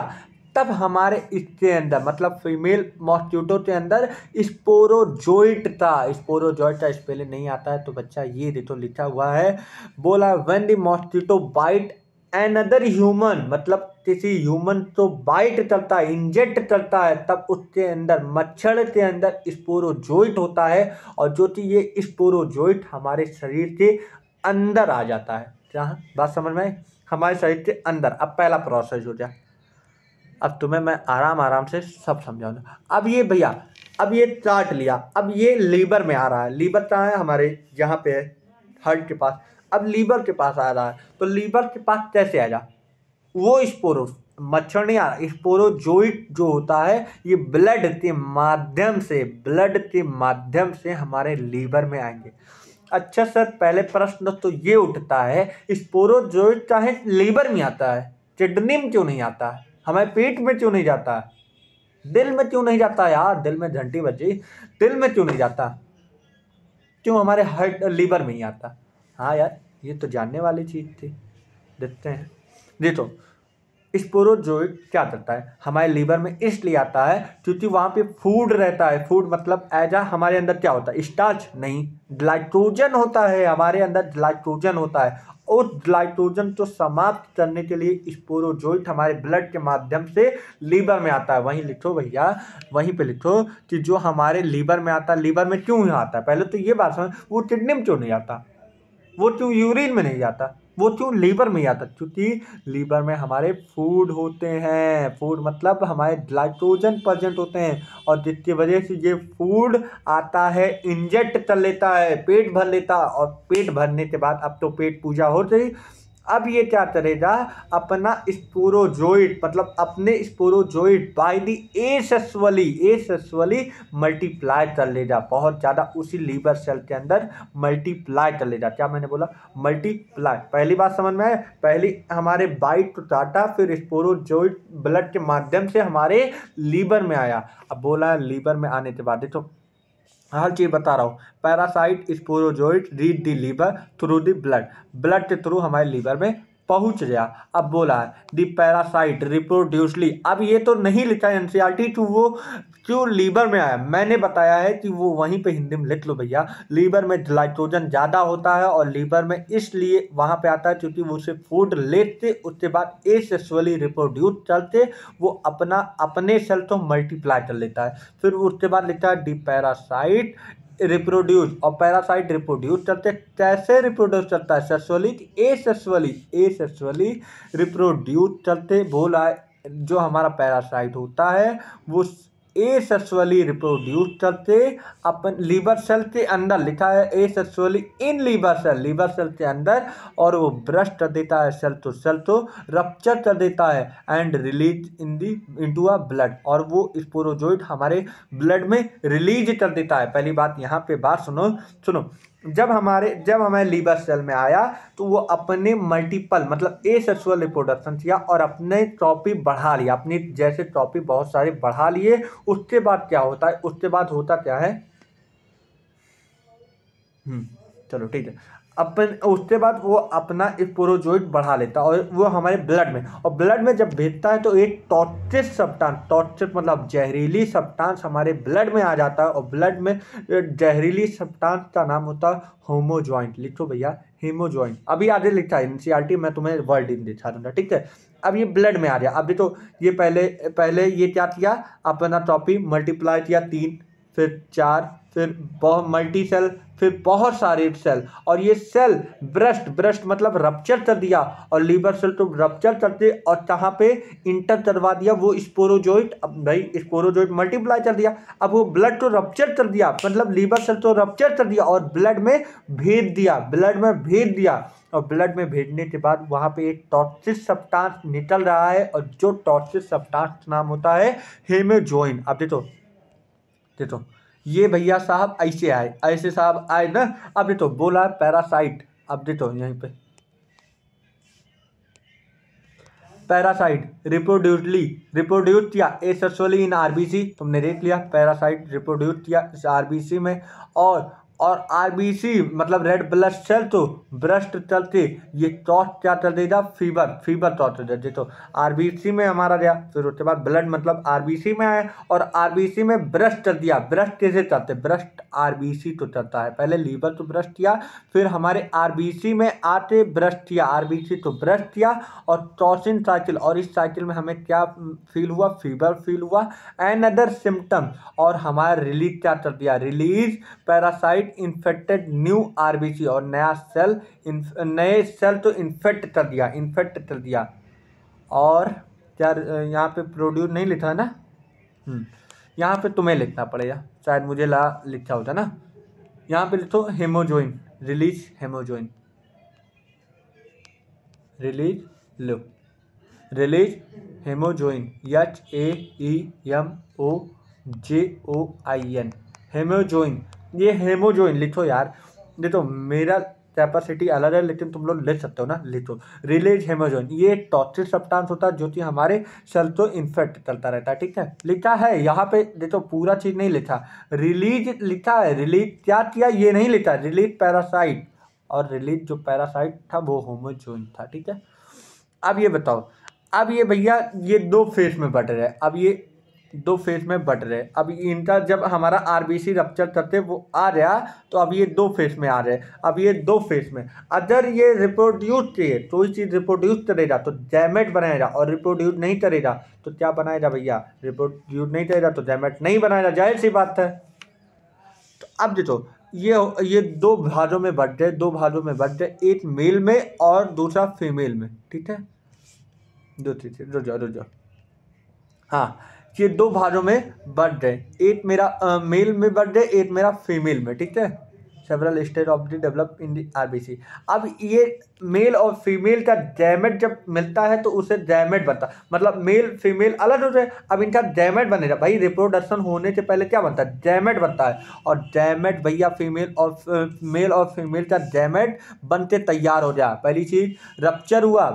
तब हमारे इसके अंदर मतलब फीमेल मॉस्क्यूटो के अंदर स्पोरोजोइट था। स्पोरोजोइट का स्पेलिंग नहीं आता है तो बच्चा ये देखो लिखा हुआ है, बोला when the mosquito bite another human, मतलब किसी ह्यूमन को बाइट करता है, इंजेक्ट करता है, तब उसके अंदर मच्छर के अंदर स्पोरोजोइट होता है, और जो कि ये स्पोरोजोइट हमारे शरीर के अंदर आ जाता है। जहाँ बात समझ में आई, हमारे शरीर के अंदर। अब पहला प्रोसेस हो जाए, अब तुम्हें मैं आराम से सब समझाऊंगा। अब ये भैया, अब ये चाट लिया, अब ये लीवर में आ रहा है, लीवर कहाँ है, हमारे यहाँ पे है, हार्ट के पास। अब लीवर के पास आ रहा है, तो लीवर के पास कैसे आएगा, वो स्पोरो, मच्छर नहीं आ रहा, स्पोरोजोइट जो होता है ये ब्लड के माध्यम से हमारे लीवर में आएंगे। अच्छा सर, पहले प्रश्न तो ये उठता है, स्पोरोजोइट चाहे लीवर में आता है, किडनी में क्यों नहीं आता है, हमारे पेट में क्यों नहीं जाता है, दिल में क्यों नहीं जाता यार, दिल में घंटी बजी, दिल में क्यों नहीं जाता, क्यों हमारे हार्ट लीवर में ही आता। हाँ यार ये तो जानने वाली चीज थी, देखते हैं। देखो स्पोरोजोइट क्या करता है, हमारे लीवर में इसलिए आता है क्योंकि वहाँ पे फूड रहता है। फूड मतलब एजा हमारे अंदर क्या होता है, स्टार्च नहीं, ग्लाइकोजन होता है, हमारे अंदर ग्लाइकोजन होता है। और ग्लाइकोजन को समाप्त करने के लिए स्पोरोजोइट हमारे ब्लड के माध्यम से लीवर में आता है। वहीं लिखो भैया, वहीं पे लिखो कि जो हमारे लीवर में आता है, लीवर में क्यों आता है, पहले तो ये बात समझ, वो किडनी में क्यों नहीं आता, वो क्यों यूरिन में नहीं जाता, वो क्यों लीवर में आता, क्योंकि लीवर में हमारे फूड होते हैं, फूड मतलब हमारे ग्लाइकोजन प्रेजेंट होते हैं, और जिसकी वजह से ये फूड आता है, इंजेक्ट कर लेता है, पेट भर लेता, और पेट भरने के बाद अब तो पेट पूजा हो गई। अब ये क्या करेगा, अपना स्पोरोजोइट मतलब अपने sporozoite by the asexually multiply कर लेगा, बहुत ज़्यादा उसी लीवर सेल के अंदर मल्टीप्लाई कर लेगा। क्या मैंने बोला, मल्टीप्लाई। पहली बात समझ में आए, पहली हमारे बाइट को काटा, फिर स्पोरोजोइट ब्लड के माध्यम से हमारे लीवर में आया। अब बोला लीवर में आने के बाद देखो हर चीज बता रहा हूँ, parasite sporozoite read the liver through the blood के थ्रू हमारे लीवर में पहुंच गया। अब बोला है द पैरासाइट रिप्रोड्यूसली, अब ये तो नहीं लिखा है एनसीईआरटी टू वो क्यों लीवर में आया, मैंने बताया है कि वो वहीं पे हिंदी में लिख लो भैया। लीवर में ग्लाइकोजन ज़्यादा होता है, और लीवर में इसलिए वहाँ पे आता है क्योंकि वो उसे फूड लेते, उसके बाद एसेक्सुअली रिप्रोड्यूस करते, वो अपने सेल को मल्टीप्लाई कर लेता है। फिर उसके बाद लिखता है डी पैरासाइट रिप्रोड्यूस, और पैरासाइट रिप्रोड्यूस करते, कैसे रिप्रोड्यूस करता है, एसेक्सुअली रिप्रोड्यूस करते। बोला जो हमारा पैरासाइट होता है वो एसेक्सुअली रिप्रोड्यूस करते अपन लीवर सेल के अंदर, लिखा है एसेक्सुअली इन लीवर सेल के अंदर, और वो ब्रश कर देता है सेल तो रप्चर कर देता है and release into a blood, और वो स्पोरोजोइट हमारे ब्लड में रिलीज कर देता है। पहली बात यहाँ पे बात सुनो, जब हमारे लीवर सेल में आया तो वो अपने मल्टीपल मतलब एसेक्सुअल रिप्रोडक्शन किया, और अपने ट्रॉफी बढ़ा लिया, अपनी जैसे ट्रॉफी बहुत सारे बढ़ा लिए। उसके बाद क्या होता है, उसके बाद होता क्या है, चलो ठीक है। अपन उसके बाद वो अपना स्पोरोजोइट बढ़ा लेता है और वो हमारे ब्लड में, और ब्लड में जब भेजता है तो एक टॉक्सिक सब्सटेंस, टॉक्सिक मतलब जहरीली सब्सटेंस हमारे ब्लड में आ जाता है, और ब्लड में जहरीली सब्सटेंस का नाम होता है होमोजॉइंट। लिखो भैया हेमोजॉइंट, अभी आगे लिखा है एनसीईआरटी, मैं तुम्हें वर्ड इन दिखा दूंगा, ठीक है। अब ये ब्लड में आ गया। अभी तो ये पहले ये क्या किया, अपना टॉपी मल्टीप्लाई किया 3, फिर 4, फिर बहुत मल्टी सेल, फिर बहुत सारे सेल, और ये सेल ब्रस्ट मतलब रप्चर कर दिया, और लीवर सेल तो रप्चर करते और कहाँ पे इंटर करवा दिया वो स्पोरोजोइट। अब भाई स्पोरोजोइट मल्टीप्लाई कर दिया, अब वो ब्लड तो रप्चर कर दिया, मतलब लीवर सेल तो रप्चर कर दिया और ब्लड में भेज दिया, और ब्लड में भेजने के बाद वहाँ पे एक टॉक्सिक सब्सटेंस निकल रहा है, और जो टॉक्सिक सब्सटेंस नाम होता है हेमोजोइन। अब देखो ये भैया साहब ऐसे साहब आए ना। अब देखो बोला पैरासाइट, अब देखो यहीं पे पैरासाइट रिप्रोड्यूस किया एसेक्सुअली इन आरबीसी, तुमने देख लिया पैरासाइट रिप्रोड्यूस किया इस आरबीसी में, और आरबीसी मतलब रेड ब्लड सेल तो ब्रस्ट चलते ये टॉस क्या चल देगा, फीवर टॉस देते। तो आरबीसी में हमारा गया, फिर उसके बाद ब्लड मतलब आरबीसी में आया, और आरबीसी में ब्रस्ट चल दिया। ब्रस्ट कैसे चलते, ब्रस्ट आरबीसी तो चलता है, पहले लीवर तो ब्रस्ट किया, फिर हमारे आरबीसी में आते ब्रस्ट किया, आरबीसी तो ब्रस्ट किया, और टॉसिन साइकिल, और इस साइकिल में हमें क्या फील हुआ, फीवर फील हुआ एंड अदर सिम्टम, और हमारा रिलीज क्या कर दिया, release parasite infected new RBC, और नए सेल तो इन्फेक्ट कर दिया। और क्या यहाँ पे प्रोड्यूस नहीं लिखा है ना, यहाँ पे तुम्हें लिखना पड़ेगा, शायद मुझे लिखा होता ना, यहाँ पे लिखो haemozoin, release haemozoin, release haemozoin, HAEMOJOIN haemozoin. ये हेमोजोइन लिखो यार, देखो मेरा कैपेसिटी अलग है लेकिन तुम लोग लिख सकते हो ना, लिखो रिलीज हेमोजोइन। ये टॉक्सिक सब्सटेंस होता है जो कि हमारे सेल को इन्फेक्ट करता रहता है, ठीक है। लिखा है यहाँ पे देखो, पूरा चीज नहीं लिखा, रिलीज लिखा है, रिलीज क्या किया ये नहीं लिखा, रिलीज पैरासाइट, और रिलीज जो पैरासाइट था वो होमोजोइन था, ठीक है। अब ये बताओ, अब ये भैया ये दो फेज में बढ़ रहे हैं, अब ये दो फेज में बढ़ रहे हैं। अब इनका जब हमारा आरबीसी रप्चर करते वो आ गया, तो अब ये दो फेज में आ रहे हैं। अब ये दो फेज में अगर ये रिप्रोड्यूस चाहिए, कोई चीज रिप्रोड्यूस करेगा तो गैमेट बनाएगा, और रिप्रोड्यूस नहीं करेगा तो क्या बनाएगा भैया, रिप्रोड्यूस नहीं करेगा तो गैमेट नहीं बनाएगा, जाहिर सी बात है। तो अब देखो ये दो भागों में बढ़ गए, एक मेल में और दूसरा फीमेल में, ठीक है। रुक जाओ, हाँ, ये दो भागों में बढ़ गए, एक मेरा मेल में बढ़ गए, एक मेरा फीमेल में, ठीक है। Several stage of the develop in the RBC. अब ये मेल और फीमेल का गैमेट जब मिलता है तो उसे गैमेट बनता, मतलब मेल फीमेल अलग हो जाए, अब इनका गैमेट बनेगा। भाई रिप्रोडक्शन होने से पहले क्या बनता है, गैमेट बनता है, और गैमेट भैया मेल और फीमेल का गैमेट बनते तैयार हो जाए। पहली चीज रप्चर हुआ,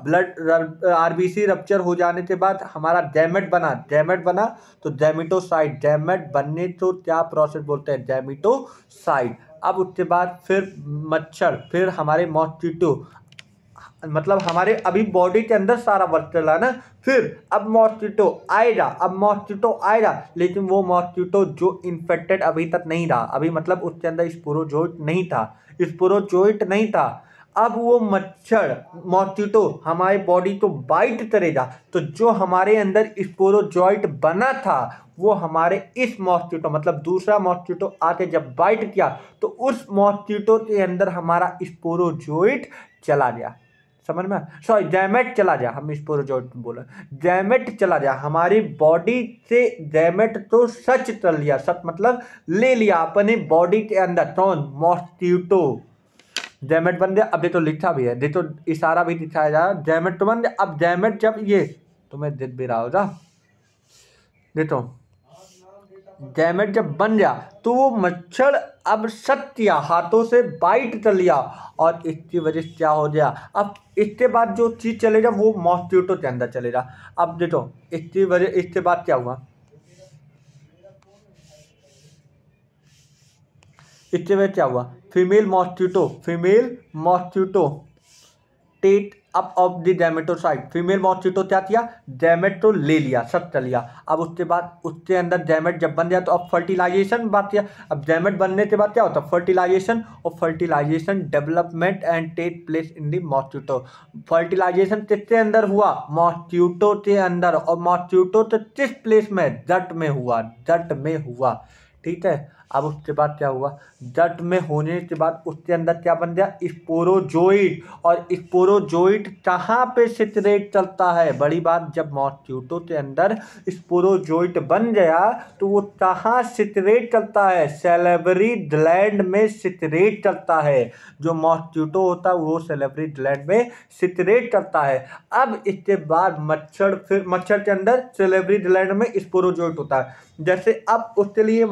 ब्लड आरबीसी रप्चर हो जाने के बाद हमारा गैमेट बना तो गैमेटोसाइट, गैमेट बनने तो क्या प्रोसेस बोलते हैं, गैमेटोसाइट। अब उसके बाद फिर मच्छर, फिर हमारे मॉस्किटो, मतलब हमारे अभी बॉडी के अंदर सारा वर्क चला ना, फिर अब मॉस्किटो आएगा, लेकिन वो मॉस्किटो जो इन्फेक्टेड अभी तक नहीं रहा, अभी मतलब उसके अंदर स्पोरोजोइट नहीं था। अब वो मॉस्किटो हमारी बॉडी को बाइट करेगा, तो जो हमारे अंदर स्पोरोजोइट बना था वो हमारे इस मॉस्किटो मतलब दूसरा मॉस्किटो आके जब बाइट किया तो उस मॉस्किटो के अंदर हमारा स्पोरोजोइट चला गया, समझ में, सॉरी गैमेट चला गया, हम स्पोरोजोइट बोला, गैमेट चला गया हमारी बॉडी से। गैमेट तो सच कर लिया, सच मतलब ले लिया अपने बॉडी के अंदर, कौन, मॉस्किटो, गैमेट बन गया। अब देखो लिखा भी है, देखो इशारा भी दिखाया जा रहा है, गैमेट तो बन गया। अब गैमेट जब ये तुम्हें दिख भी रहा होगा, देखो गैमेट जब बन गया तो वो मच्छर अब सत्या हाथों से बाइट कर लिया, और इसकी वजह से क्या हो गया, अब इसके बाद जो चीज चलेगा वो मॉस्किटो के अंदर चलेगा। अब देखो इसकी वजह, इसके बाद क्या हुआ, female mosquito take up of the gametocyte. Female mosquito क्या किया, गैमेट ले लिया, सब लिया। अब उसके बाद उसके अंदर गैमेट जब बन गया तो अब फर्टिलाइजेशन बात किया। अब गैमेट बनने के बाद क्या होता है, फर्टिलाइजेशन, और fertilisation development and take place in the mosquito. Fertilisation किसके अंदर हुआ, मॉस्किटो के अंदर, और मॉस्किटो तो किस प्लेस में, जट में हुआ, ठीक है। अब उसके बाद क्या हुआ, जट में होने के बाद उसके अंदर क्या बन गया, स्पोरोजोइट। और स्पोरोजोइट कहाँ पे सिचुएट चलता है, बड़ी बात, जब मॉस्किटो के अंदर स्पोरोजोइट बन गया तो वो कहाँ सिचुएट चलता है, सैलिवरी ग्लैंड में सिचुएट चलता है। जो मॉस्किटो होता है वो सैलिवरी ग्लैंड में सिचुएट करता है। अब इसके बाद मच्छर, फिर मच्छर के अंदर सैलिवरी ग्लैंड में स्पोरोजोइट होता है। जैसे अब उसके लिए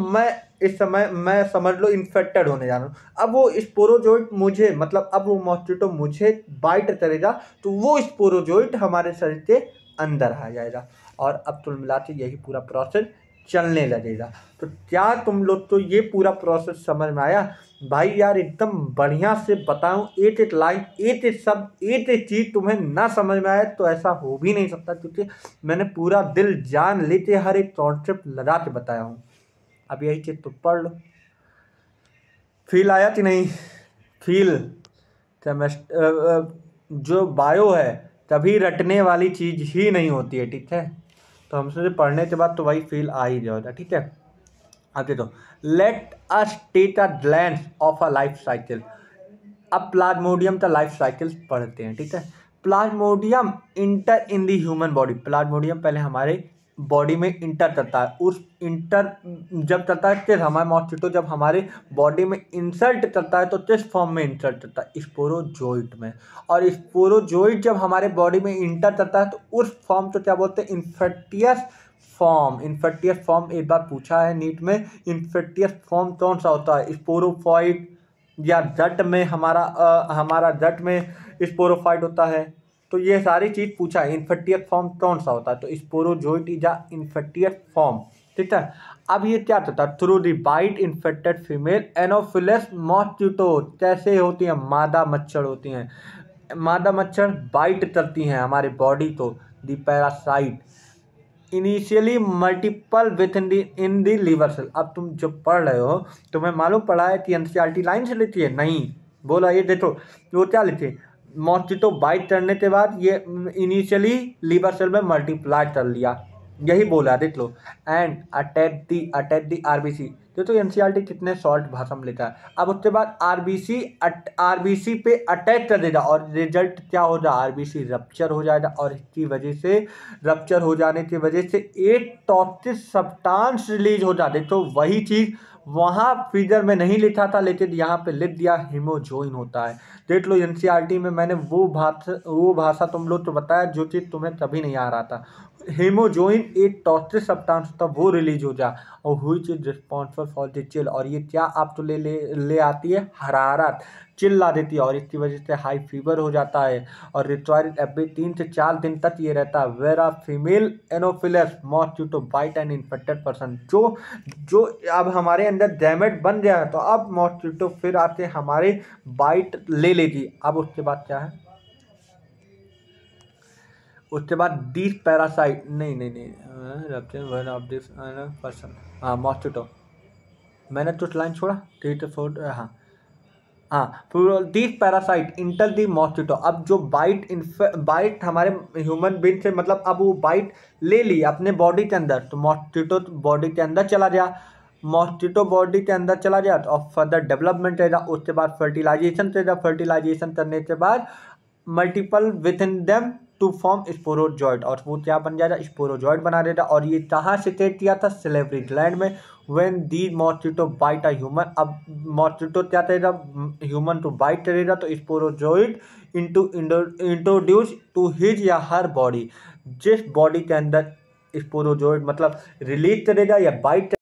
इस समय मैं समझ लो इन्फेक्टेड होने जा रहा हूँ, अब वो स्पोरोजोइट मुझे, मतलब अब वो मॉस्किटो मुझे बाइट करेगा तो वो स्पोरोजोइट हमारे शरीर के अंदर आ जाएगा, और अब तुम मिलाते यही पूरा प्रोसेस चलने लगेगा। तो क्या तुम लोग तो ये पूरा प्रोसेस समझ में आया भाई? यार एकदम बढ़िया से बताऊं, एक एक लाइन, एक एक शब्द, एक एक चीज़ तुम्हें ना समझ में आए तो ऐसा हो भी नहीं सकता, क्योंकि मैंने पूरा दिल जान लेते हर एक कॉन्सेप्ट लगा के बताया हूँ। अब यही चीज़ तो पढ़ लो। फील आया कि नहीं? फील जो बायो है कभी रटने वाली चीज़ ही नहीं होती है, ठीक है। तो हमसे पढ़ने के बाद तो भाई फील आ ही जाएगा, ठीक है। आगे तो let us take a glance of a life cycle. अब प्लाज्मोडियम का लाइफ साइकिल पढ़ते हैं, ठीक है। Plasmodium enter in the human body. Plasmodium पहले हमारे बॉडी में इंटर करता है, उस इंटर जब करता है फिर हमारे मॉस्किटो जब हमारे बॉडी में इंसर्ट करता है तो किस फॉर्म में इंसर्ट करता है, स्पोरोजोइट में। और स्पोरोजोइट जब हमारे बॉडी में इंटर करता है तो उस फॉर्म को क्या बोलते हैं, इन्फेक्टियस फॉर्म। इन्फेक्टियस फॉर्म एक बार पूछा है नीट में, इन्फेक्टियस फॉर्म कौन सा होता है, स्पोरोफाइट या जट में हमारा जट में स्पोरोफाइट होता है। तो ये सारी चीज़ पूछा है, इन्फेक्टियस फॉर्म कौन सा होता है, तो sporozoite is a infectious form, ठीक है। अब ये क्या होता है, through the bite infected female Anopheles mosquito. कैसे होती हैं, मादा मच्छर होती हैं, मादा मच्छर बाइट करती हैं हमारे बॉडी को, the parasite initially multiple within the liver cell. अब तुम जब पढ़ रहे हो तुम्हें मालूम पड़ा है कि एनसीईआरटी लाइन से लेती है, नहीं बोला, ये देखो वो क्या लिखी, मॉस्किटो बाइट करने के बाद ये इनिशियली लीवर सेल में मल्टीप्लाई कर लिया, यही बोला, देख लो। And attack the RBC. तो एनसीईआरटी कितने शॉर्ट भाषा में लिखा है। अब उसके बाद आरबीसी पे अटैक कर देगा और रिजल्ट क्या हो जाएगा, आरबीसी रप्चर हो जाएगा, और इसकी वजह से रप्चर हो जाने की वजह से एक टॉक्सिक सब्सटेंस रिलीज हो जाते। तो वही चीज़ वहाँ फिगर में नहीं लिखा था लेकिन यहाँ पे लिख दिया, हीमोजोइन होता है। देख लो एनसीईआरटी में मैंने वो भाषा तुम लोग तो बताया जो चीज़ तुम्हें कभी नहीं आ रहा था। हीमोजोइन एक टॉक्सिक सब्सटेंस था, वो रिलीज हो जा, और हुई चीज रिस्पॉन्सिबल फॉर द चिल। और ये क्या आप तो ले आती है, हरारत, चिल ला देती है, और इसकी वजह से हाई फीवर हो जाता है, और रिक्वायर्ड एवरी 3 से 4 दिन तक ये रहता है। Where are female Anopheles mosquito bite an infected person. जो अब हमारे अंदर डैमेज बन गया है तो अब मॉस्किटो फिर आके हमारे बाइट ले लेगी। अब उसके बाद क्या है, उसके बाद दिस पैरासाइट नहीं वन ऑफ दिस पर्सन, हाँ मॉस्किटो, मैंने तो लाइन छोड़ा, ठीक है, this parasite inter the mosquito. अब जो बाइट हमारे ह्यूमन बीइंग से, मतलब अब वो बाइट ले ली अपने बॉडी के अंदर, तो मॉस्किटो बॉडी के अंदर चला गया, मॉस्किटो बॉडी के अंदर चला गया तो अब फर्दर डेवलपमेंट रहेगा। उसके बाद फर्टिलाइजेशन रहेगा, फर्टिलाइजेशन करने के बाद multiple within them to form sporozoite, और वो क्या बन जाएगा, स्पोरोजॉइड बना देगा। और ये कहाँ से ट्रेड किया था, सैलिवरी ग्लैंड में। When the mosquito bite a human, अब मॉस्किटो क्या करेगा, ह्यूमन टू बाइट करेगा तो स्पोरोजॉइड इंट्रोड्यूस टू हिज या हर बॉडी। जिस बॉडी के अंदर स्पोरोजॉइड मतलब रिलीज करेगा या बाइट